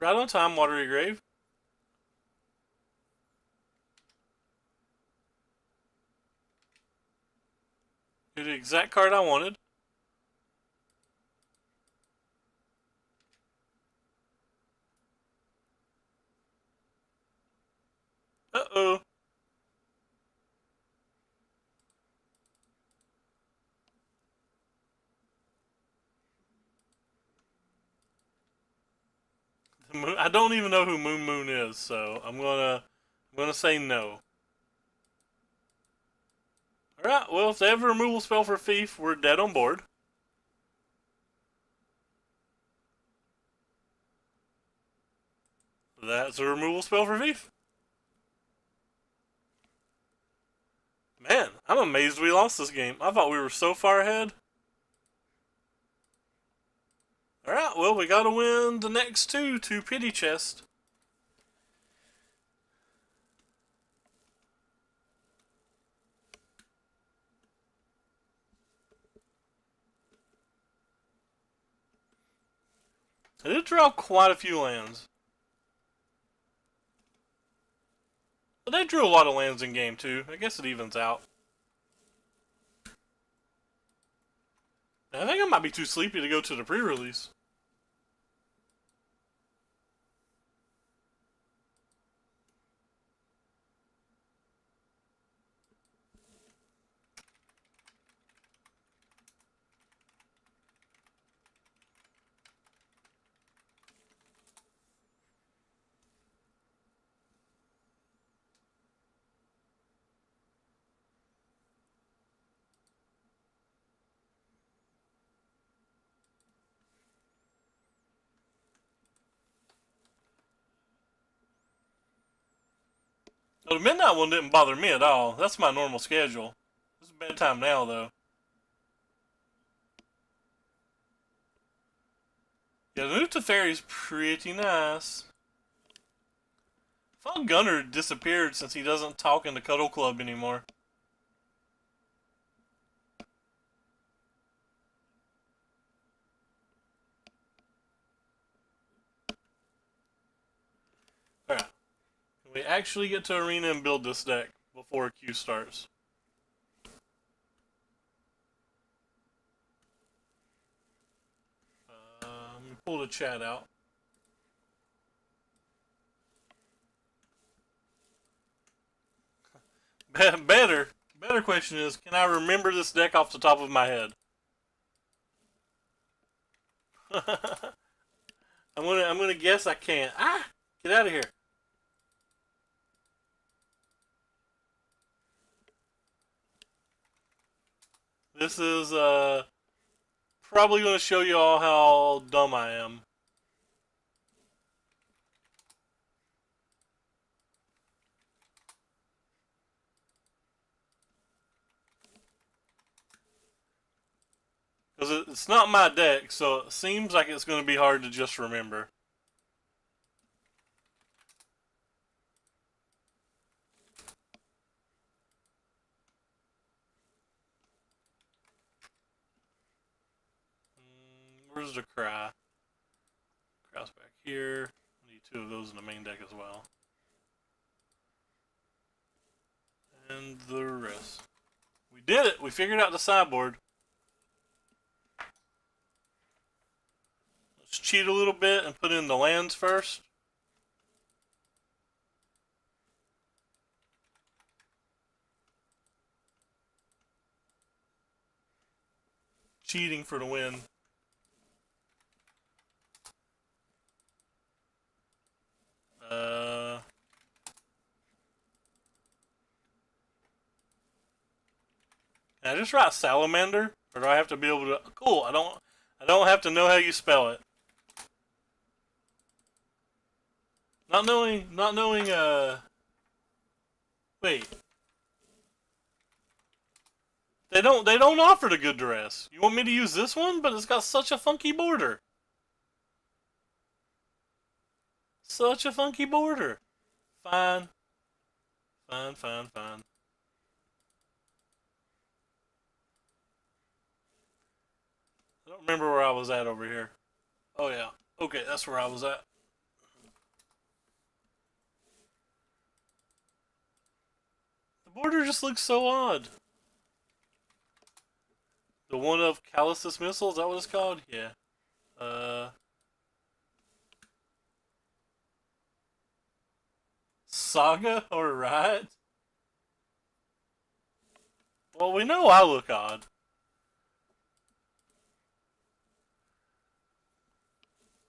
Right on time, Watery Grave. You're the exact card I wanted. Uh-oh. I don't even know who Moon Moon is, so I'm gonna say no. Alright, well if they have a removal spell for Thief, we're dead on board. That's a removal spell for Thief. Man, I'm amazed we lost this game. I thought we were so far ahead. Alright, well, we gotta win the next two pity chest. I did draw quite a few lands. But they drew a lot of lands in game 2. I guess it evens out. I think I might be too sleepy to go to the pre-release. Well, the midnight one didn't bother me at all. That's my normal schedule. It's bedtime now, though. Yeah, the new Teferi's pretty nice. I thought Gunner disappeared since he doesn't talk in the Cuddle Club anymore. Alright. Can we actually get to Arena and build this deck before Q starts? Let me pull the chat out. Better question is, can I remember this deck off the top of my head? I'm gonna guess I can't. Ah! Get out of here. This is probably gonna show you all how dumb I am. Because it's not my deck, so it seems like it's going to be hard to just remember. Where's the Cry? Cry's back here. I need 2 of those in the main deck as well. And the rest. We did it! We figured out the sideboard. Let's cheat a little bit and put in the lands first. Cheating for the win. Can I just write Salamander? Or do I have to be able to... Cool, I don't I don't have to know how you spell it. Not knowing, wait. They don't offer the good dress. You want me to use this one? But it's got such a funky border. Such a funky border. Fine. Fine. I don't remember where I was at over here. Oh yeah. Okay, that's where I was at. The border just looks so odd. The one of Callisis Missile, is that what it's called? Yeah. Saga? Alright. Well, we know I look odd.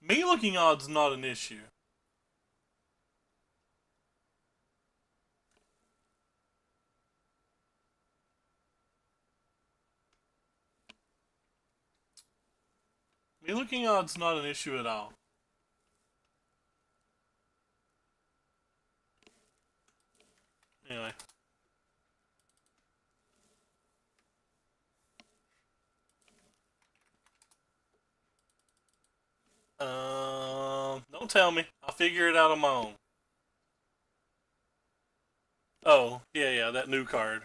Me looking odd's not an issue. Me looking odd's not an issue at all. Anyway. Don't tell me. I'll figure it out on my own. Oh, yeah, that new card.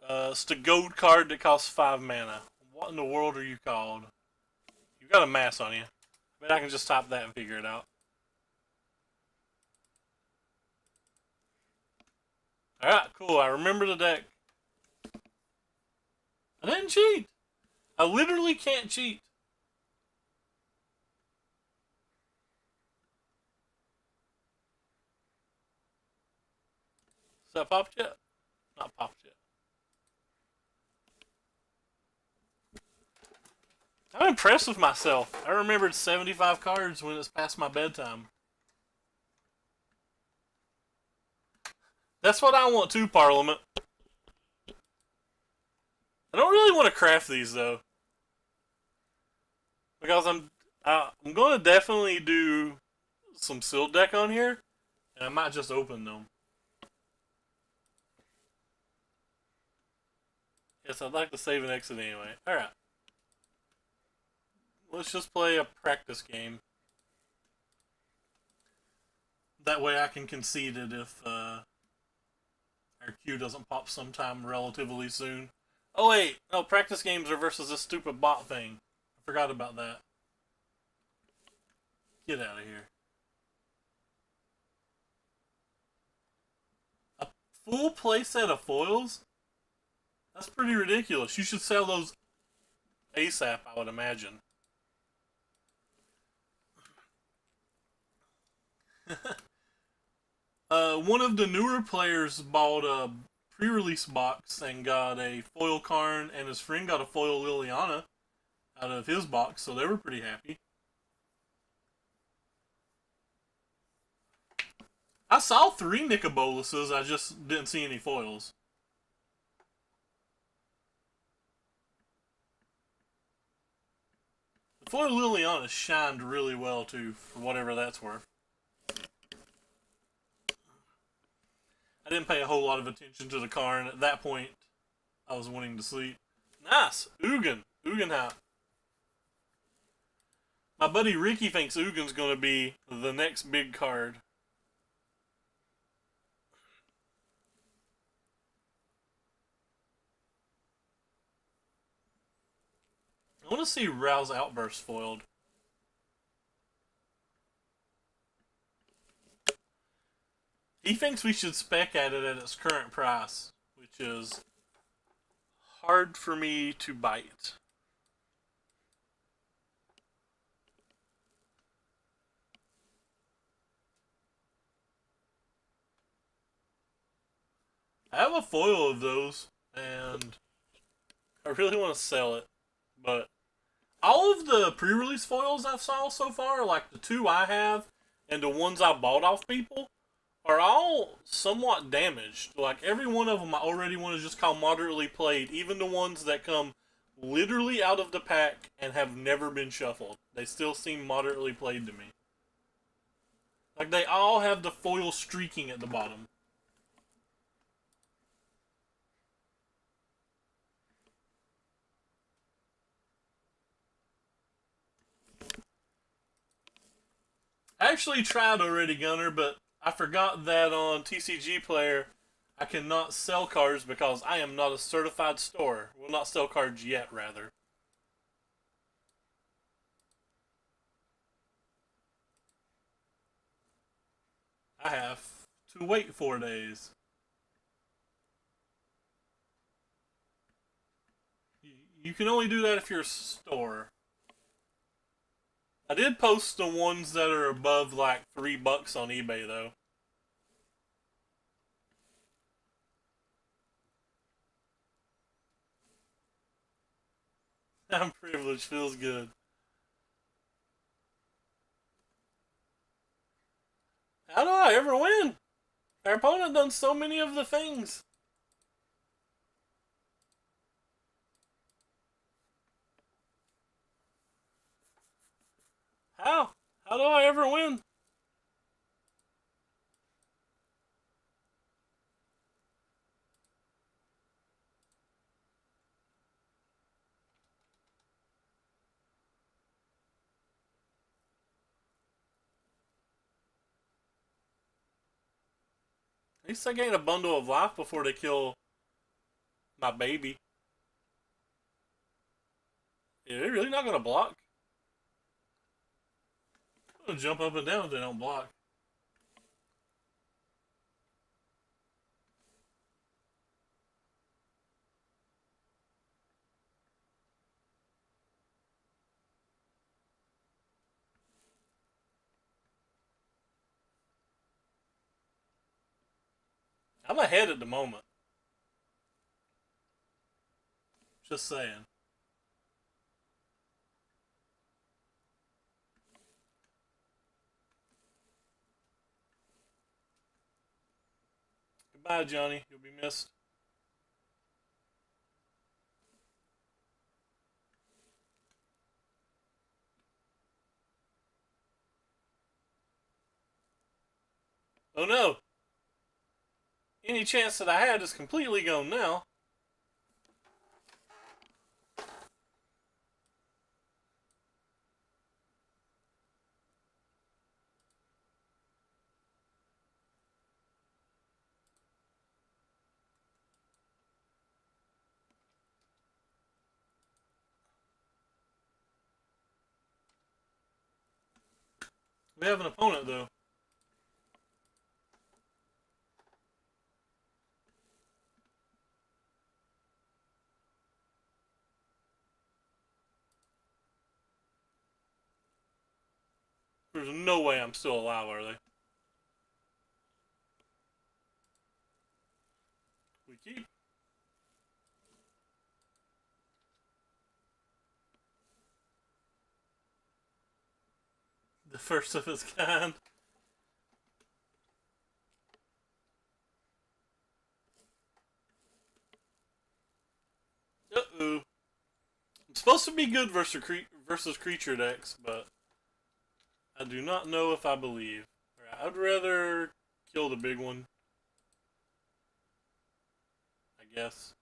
It's the gold card that costs 5 mana. What in the world are you called? You got a mass on you. But I can just top that and figure it out. Alright, cool. I remember the deck. I didn't cheat. I literally can't cheat. Is that popped yet? Not popped yet. I'm impressed with myself. I remembered 75 cards when it's past my bedtime. That's what I want too, Parliament. I don't really want to craft these though, because I'm going to definitely do some sealed deck on here, and I might just open them. Yes, I'd like to save and exit anyway. All right, let's just play a practice game. That way I can concede it if our queue doesn't pop sometime relatively soon. Oh wait, no, practice games are versus this stupid bot thing. I forgot about that. Get out of here. A full playset of foils? That's pretty ridiculous. You should sell those ASAP, I would imagine. One of the newer players bought a pre-release box and got a foil Karn, and his friend got a foil Liliana out of his box, so they were pretty happy. I saw 3 Nicoboluses, I just didn't see any foils. The foil Liliana shined really well too, for whatever that's worth. I didn't pay a whole lot of attention to the Karn. At that point, I was wanting to sleep. Nice! Ugin! Ugin hat. My buddy Ricky thinks Ugin's going to be the next big card. I want to see Rouse Outburst foiled. He thinks we should spec at it at its current price, which is hard for me to bite. I have a foil of those, and I really want to sell it, but all of the pre-release foils I've saw so far, like the 2 I have and the ones I bought off people, are all somewhat damaged. Like, every one of them I already want to just call moderately played, even the ones that come literally out of the pack and have never been shuffled. They still seem moderately played to me. Like, they all have the foil streaking at the bottom. I actually tried already, Gunner, but I forgot that on TCG Player, I cannot sell cards because I am not a certified store. Will not sell cards yet, rather. I have to wait 4 days. You can only do that if you're a store. I did post the ones that are above like $3 on eBay though. I'm privileged, feels good. How do I ever win? Our opponent done so many of the things. How? How do I ever win? At least I gain a bundle of life before they kill my baby. Yeah, they're really not gonna block. I'm gonna jump up and down if they don't block. I'm ahead at the moment. Just saying. Goodbye, Johnny. You'll be missed. Oh no! Any chance that I had is completely gone now. We have an opponent though. There's no way I'm still alive, are they? We keep. The first of its kind. Uh-oh. It's supposed to be good versus creature decks, but I do not know if I believe. I'd rather kill the big one, I guess.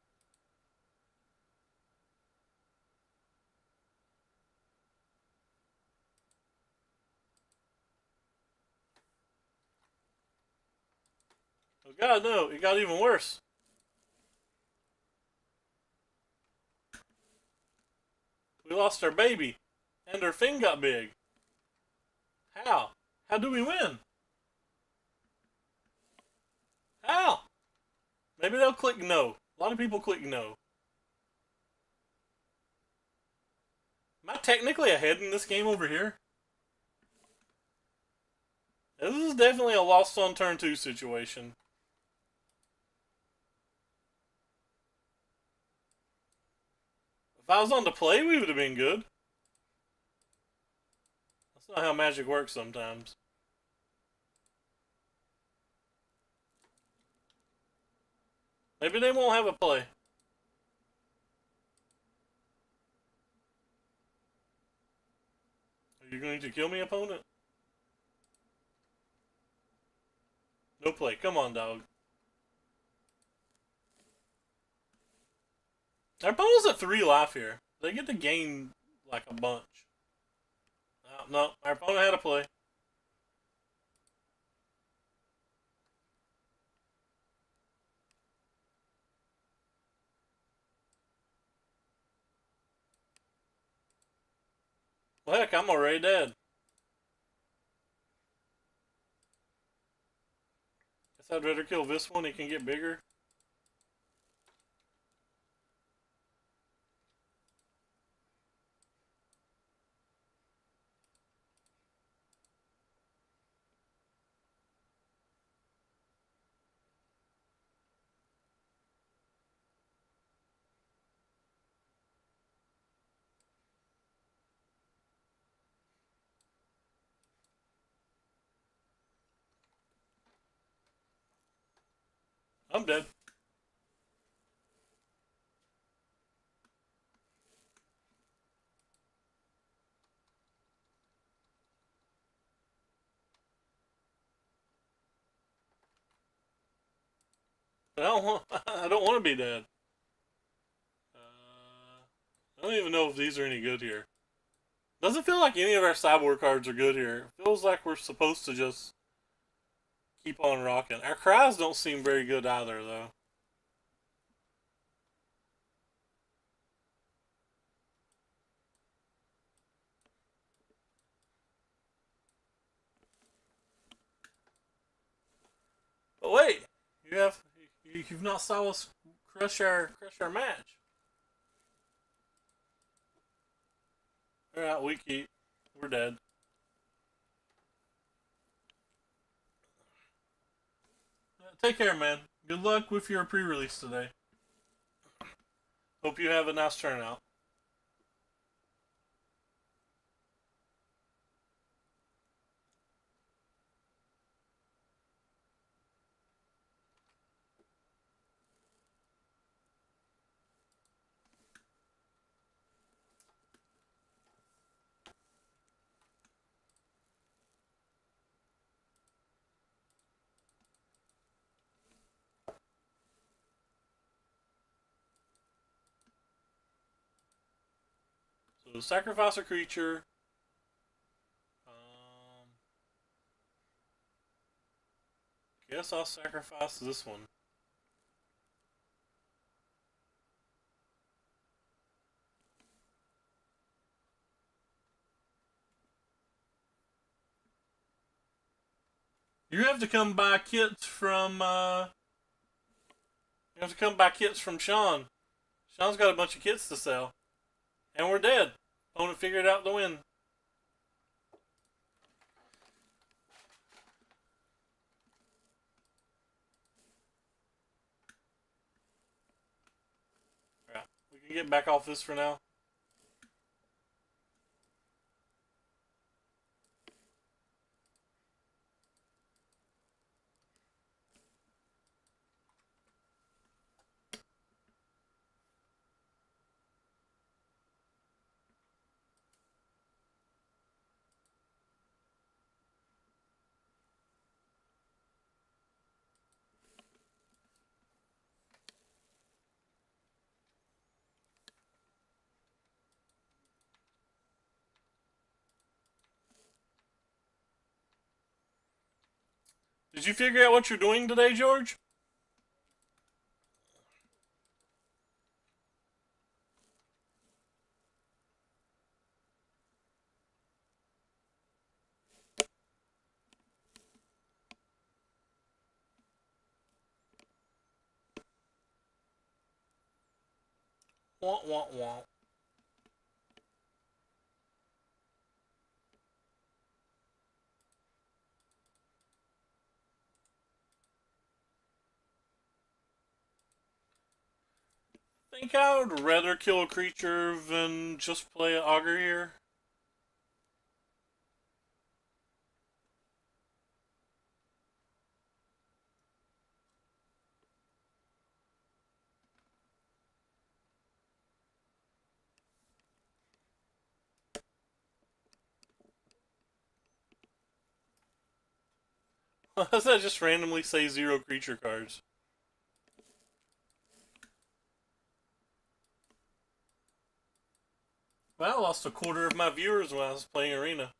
Oh god, no, it got even worse. We lost our baby, and our thing got big. How? How do we win? How? Maybe they'll click no. A lot of people click no. Am I technically ahead in this game over here? This is definitely a lost on turn 2 situation. If I was on the play, we would have been good. That's not how magic works sometimes. Maybe they won't have a play. you going to kill me, opponent? No play. Come on, dog. Our opponent's at 3 life here. They get to gain like a bunch. No, our opponent had a play. Well, heck, I'm already dead. Guess I'd rather kill this one. It can get bigger. I'm dead. But I don't want to be dead. I don't even know if these are any good here. Doesn't feel like any of our sideboard cards are good here. It feels like we're supposed to just keep on rocking. Our cries don't seem very good either, though. But wait, you've not saw us crush our match. All right, we keep. We're dead. Take care, man. Good luck with your pre-release today. Hope you have a nice turnout. So sacrifice a creature. Guess I'll sacrifice this one. You have to come buy kits from. You have to come buy kits from Sean. Sean's got a bunch of kits to sell, and we're dead. Opponent figured out the win. Alright, we can get back off this for now. Did you figure out what you're doing today, George? Wah, wah, wah. I think I would rather kill a creature than just play an augur here. Does that just randomly say 0 creature cards? Well, I lost a quarter of my viewers when I was playing Arena.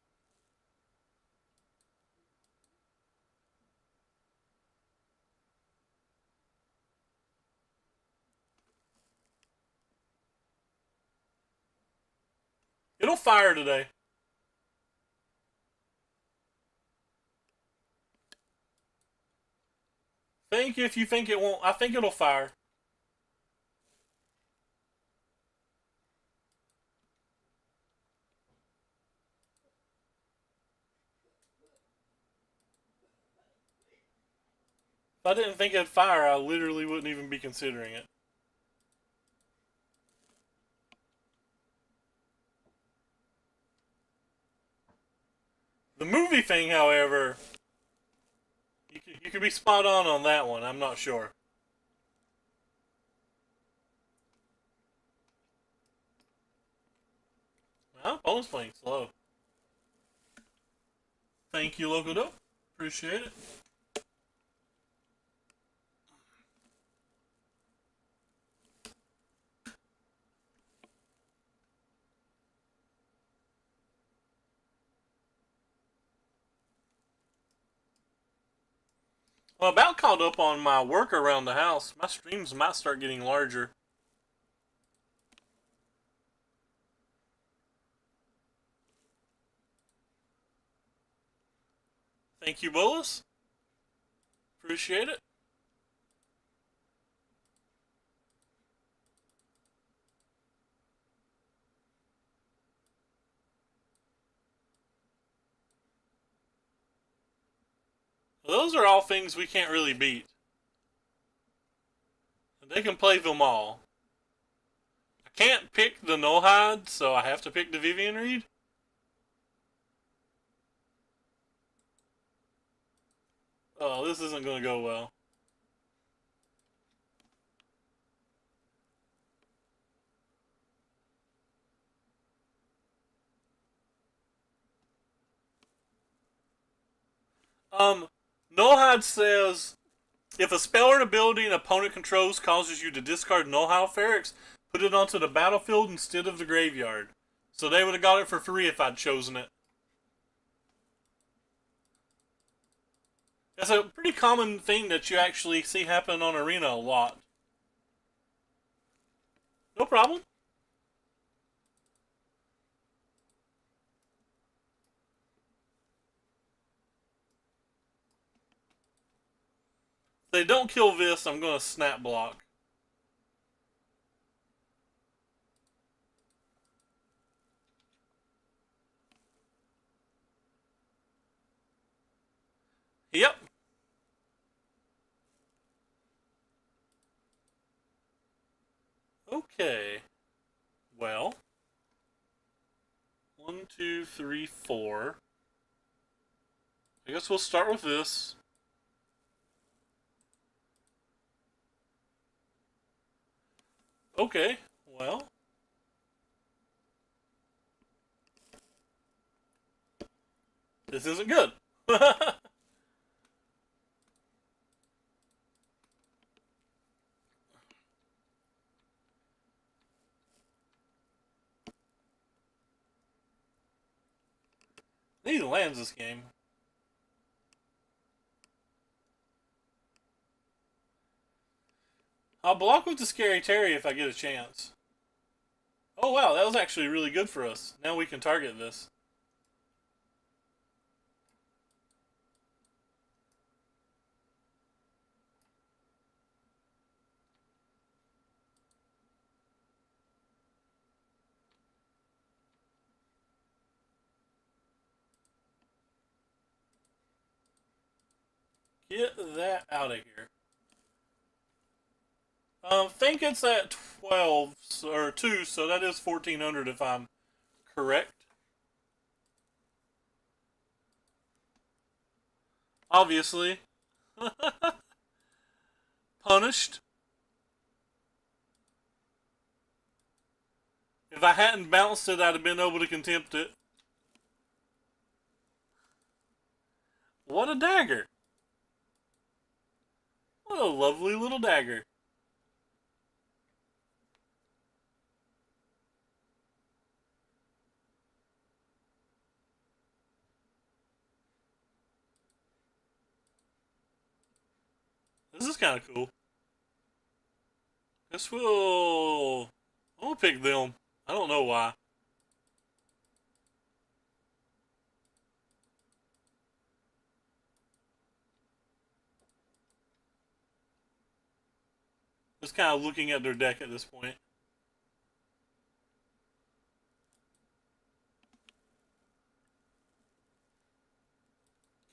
It'll fire today. Think if you think it won't. I think it'll fire. If I didn't think it'd fire, I literally wouldn't even be considering it. The movie thing, however, you could be spot on that one. I'm not sure. Well, opponent's playing slow. Thank you, Local Dope. Appreciate it. Well, about caught up on my work around the house. My streams might start getting larger. Thank you, Bullis. Appreciate it. Those are all things we can't really beat. They can play them all. I can't pick the No-Hide, so I have to pick the Vivian Reed. Oh, this isn't going to go well. No-Hide says, if a spell or an ability an opponent controls causes you to discard Null-Hide Ferrex, put it onto the battlefield instead of the graveyard. So they would have got it for free if I'd chosen it. That's a pretty common thing that you actually see happen on Arena a lot. No problem. If they don't kill this, I'm going to snap block. Yep. Okay. Well. 1, 2, 3, 4. I guess we'll start with this. Okay. Well. This isn't good. He lands this game. I'll block with the Scary Terry if I get a chance. Oh wow, that was actually really good for us. Now we can target this. Get that out of here. Think it's at 12 or 2, so that is 1400 if I'm correct. Obviously. Punished. If I hadn't bounced it, I'd have been able to contempt it. What a dagger. a lovely little dagger. This is kind of cool. This will... I'm gonna pick them. I don't know why. Just kind of looking at their deck at this point.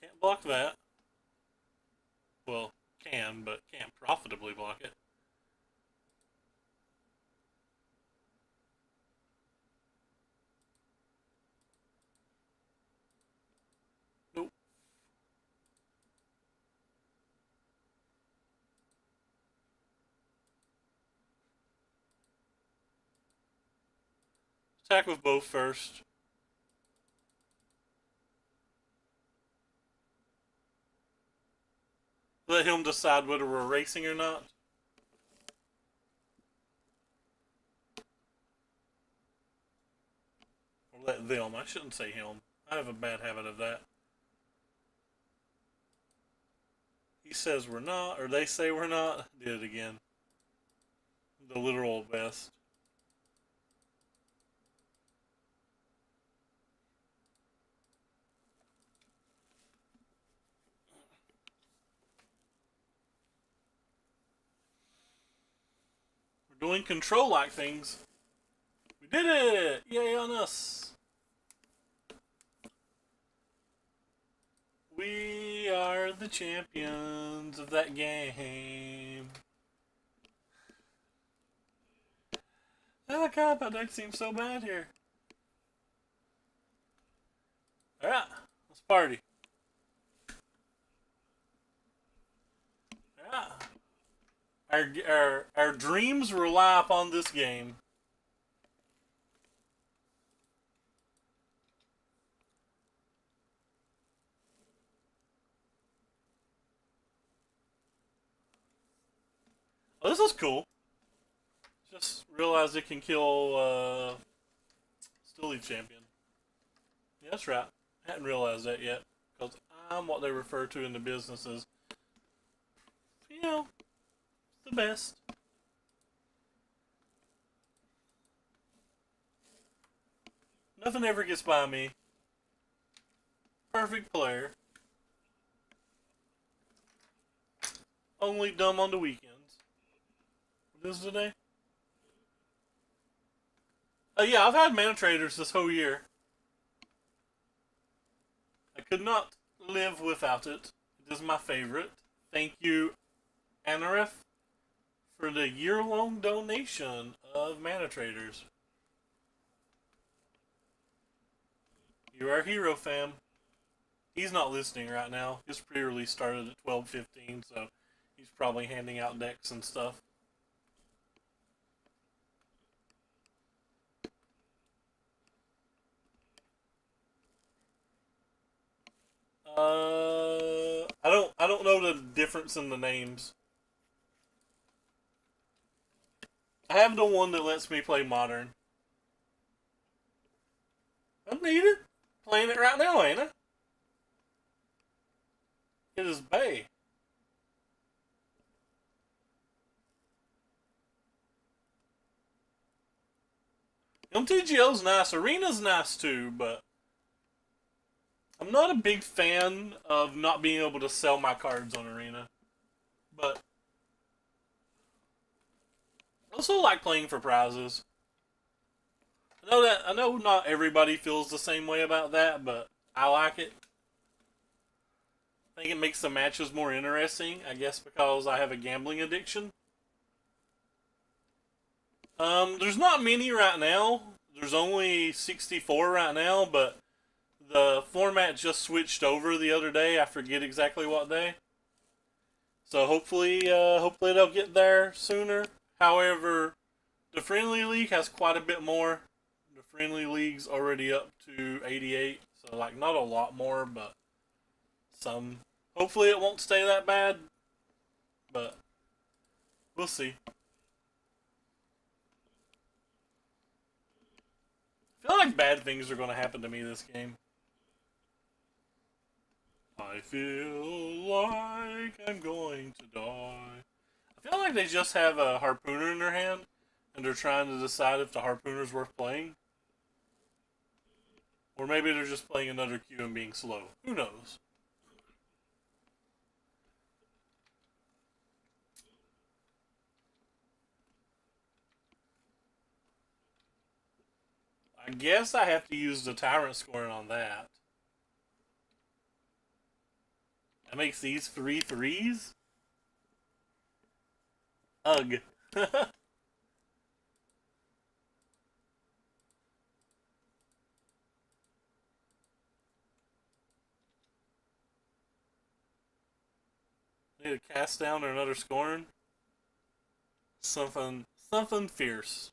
Can't block that. Well, can, but can't profitably block it. Nope. Attack with both first. Let him decide whether we're racing or not. Or let them. I shouldn't say him. I have a bad habit of that. He says we're not, or they say we're not. Did it again. The literal best. We're doing control-like things. We did it! Yay on us! We are the champions of that game. Oh god, my deck seems so bad here. Alright, let's party. Alright. Our dreams rely upon this game. Oh, this is cool. Just realized it can kill Still Leaf Champion. Yeah, that's right. I hadn't realized that yet. Because I'm what they refer to in the business as, you know, the best. Nothing ever gets by me. Perfect player. Only dumb on the weekends. What is today? Yeah, I've had Mana Traders this whole year. I could not live without it. It is my favorite. Thank you, Anaref, for the year-long donation of Mana Traders. You're our hero, fam. He's not listening right now. His pre-release started at 12:15, so he's probably handing out decks and stuff. I don't know the difference in the names. I have the one that lets me play Modern. I need it. Playing it right now, ain't I? It is Bay. MTGO's nice. Arena's nice too, but I'm not a big fan of not being able to sell my cards on Arena. But I also like playing for prizes. I know not everybody feels the same way about that, but I like it. I think it makes the matches more interesting, I guess because I have a gambling addiction. There's not many right now. There's only 64 right now, but the format just switched over the other day. I forget exactly what day. So hopefully they'll get there sooner. However, the Friendly League has quite a bit more. The Friendly League's already up to 88, so like not a lot more, but some. Hopefully it won't stay that bad. but we'll see. I feel like bad things are going to happen to me this game. I feel like I'm going to die. I feel like they just have a harpooner in their hand, and they're trying to decide if the harpooner's worth playing. Or maybe they're just playing another queue and being slow. Who knows? I guess I have to use the tyrant scoring on that. That makes these 3 threes? Ugh. Need a cast down or another scoring? Something fierce.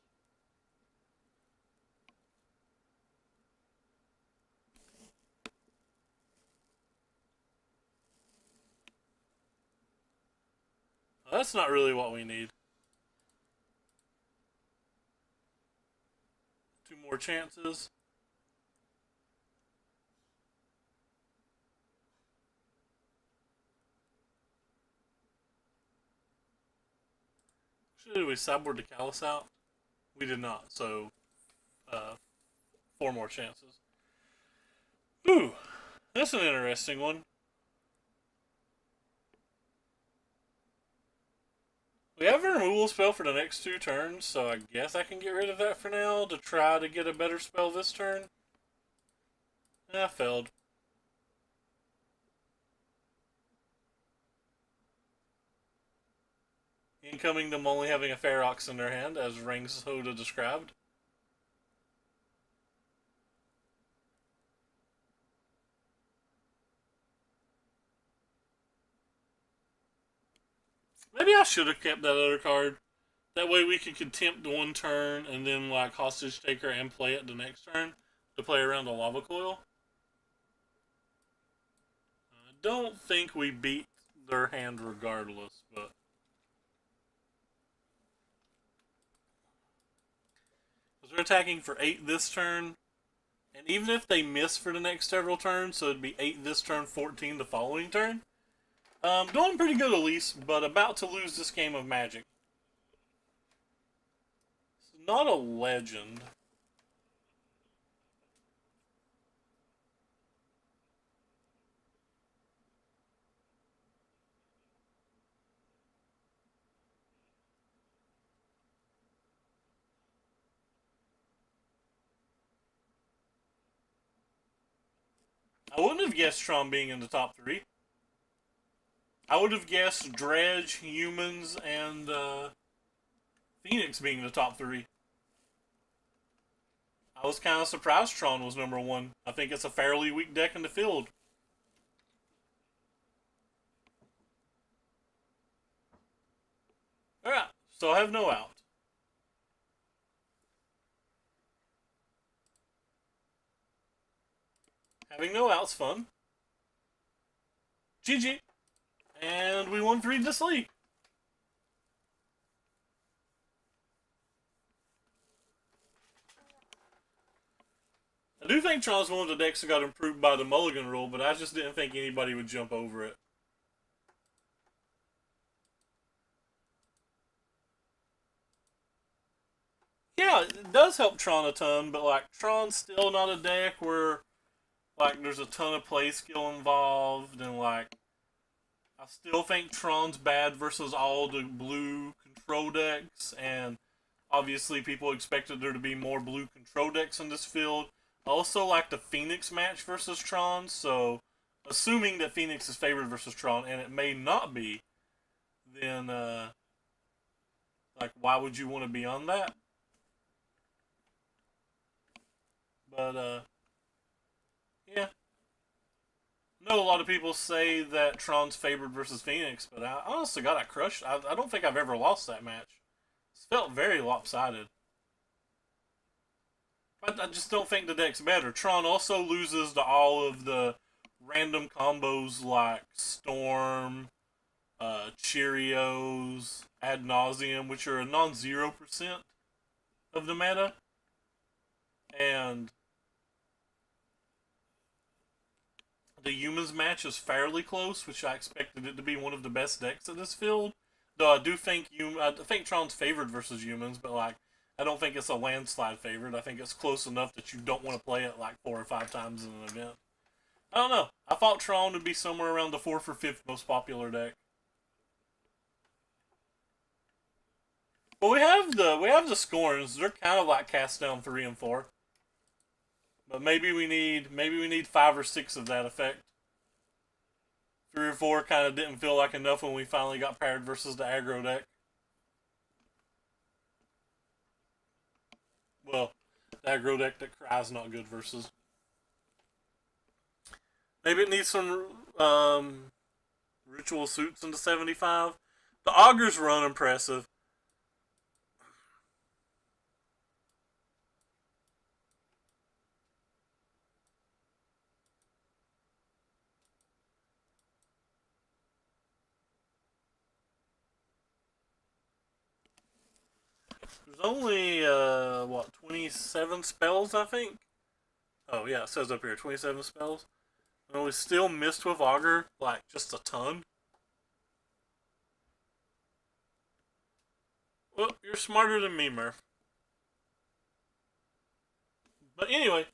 Well, that's not really what we need. 2 more chances. Did we sideboard the Callus out? We did not, so 4 more chances. Ooh, that's an interesting one. We have a removal spell for the next 2 turns, so I guess I can get rid of that for now to try to get a better spell this turn. I failed. Incoming them only having a Ferox in their hand, as Rings Hoda described. Maybe I should have kept that other card. That way we could contempt 1 turn and then like Hostage Taker and play it the next turn to play around the Lava Coil. I don't think we beat their hand regardless, but because they're attacking for 8 this turn, and even if they miss for the next several turns, so it'd be 8 this turn, 14 the following turn. Doing pretty good at least, but about to lose this game of Magic. It's not a legend. I wouldn't have guessed Tron being in the top 3. I would have guessed Dredge, Humans, and Phoenix being the top 3. I was kind of surprised Tron was number 1. I think it's a fairly weak deck in the field. Alright, so I have no out. Having no out's fun. GG. And we won 3 this league. I do think Tron's one of the decks that got improved by the Mulligan rule, but I just didn't think anybody would jump over it. Yeah, it does help Tron a ton, but like Tron's still not a deck where like there's a ton of play skill involved, and like I still think Tron's bad versus all the blue control decks, and obviously people expected there to be more blue control decks in this field. I also like the Phoenix match versus Tron, so assuming that Phoenix is favored versus Tron, and it may not be, then like why would you want to be on that? But yeah. I know a lot of people say that Tron's favored versus Phoenix, but I honestly got that crushed. I don't think I've ever lost that match. It felt very lopsided. But I just don't think the deck's better. Tron also loses to all of the random combos like Storm, Cheerios, Ad Nauseum, which are a non-0% of the meta. And the humans match is fairly close, which I expected it to be one of the best decks of this field. Though I do think Tron's favored versus humans, but like I don't think it's a landslide favorite. I think it's close enough that you don't want to play it like 4 or 5 times in an event. I don't know. I thought Tron would be somewhere around the 4th or 5th most popular deck. But we have the Scorns. They're kind of like cast down 3 and 4. But maybe we need 5 or 6 of that effect. 3 or 4 kind of didn't feel like enough when we finally got paired versus the aggro deck. Well, the aggro deck that cries not good versus. Maybe it needs some ritual suits into 75. The augurs were unimpressive. There's only, 27 spells, I think? Oh, yeah, it says up here, 27 spells. And we still missed with Augur, like, just a ton. Well, you're smarter than me, Murph. But anyway,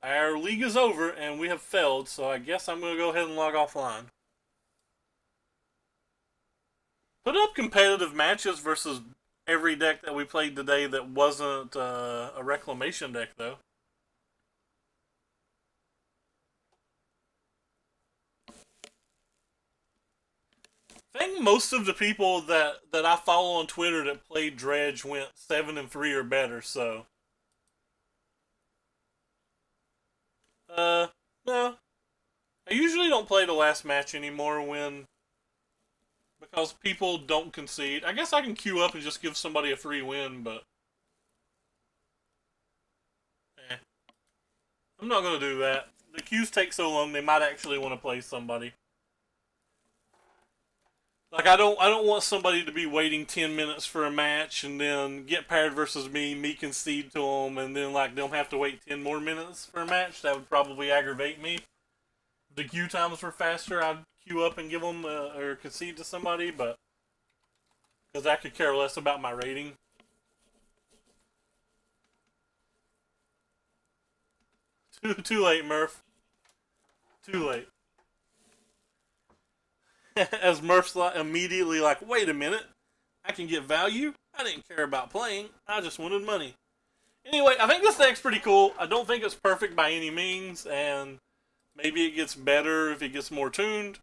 our league is over, and we have failed, so I guess I'm going to go ahead and log offline. Put up competitive matches versus every deck that we played today that wasn't a reclamation deck, though. I think most of the people that I follow on Twitter that played Dredge went 7 and 3 or better, so. No. I usually don't play the last match anymore because people don't concede. I guess I can queue up and just give somebody a free win, but I'm not gonna do that. The queues take so long; they might actually want to play somebody. Like I don't want somebody to be waiting 10 minutes for a match and then get paired versus me concede to them, and then like they'll have to wait 10 more minutes for a match. That would probably aggravate me. If the queue times were faster, I'd queue up and give them or concede to somebody, but because I could care less about my rating. Too late, Murph. Too late. As Murph's immediately like, wait a minute, I can get value? I didn't care about playing, I just wanted money. Anyway, I think this deck's pretty cool. I don't think it's perfect by any means, and maybe it gets better if it gets more tuned.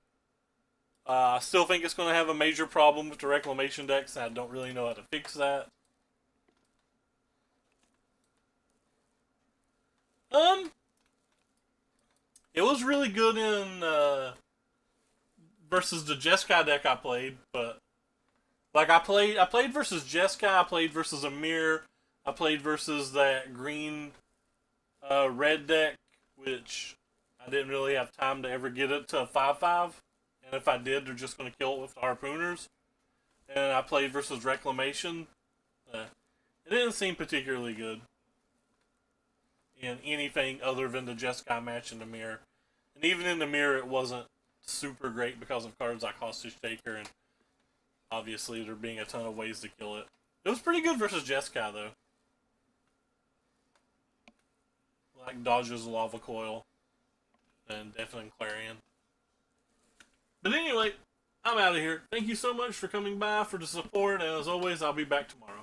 I still think it's going to have a major problem with the reclamation decks, and I don't really know how to fix that. It was really good in versus the Jeskai deck I played, but like I played versus Jeskai, I played versus Amir, I played versus that green red deck, which I didn't really have time to ever get it to a 5/5, and if I did, they're just going to kill it with the harpooners. And I played versus Reclamation. It didn't seem particularly good in anything other than the Jeskai match in the mirror. And even in the mirror, it wasn't super great because of cards like Hostage Taker, and obviously there being a ton of ways to kill it. It was pretty good versus Jeskai, though. Like dodges Lava Coil and Deafening Clarion. But anyway, I'm out of here. Thank you so much for coming by, for the support, and as always, I'll be back tomorrow.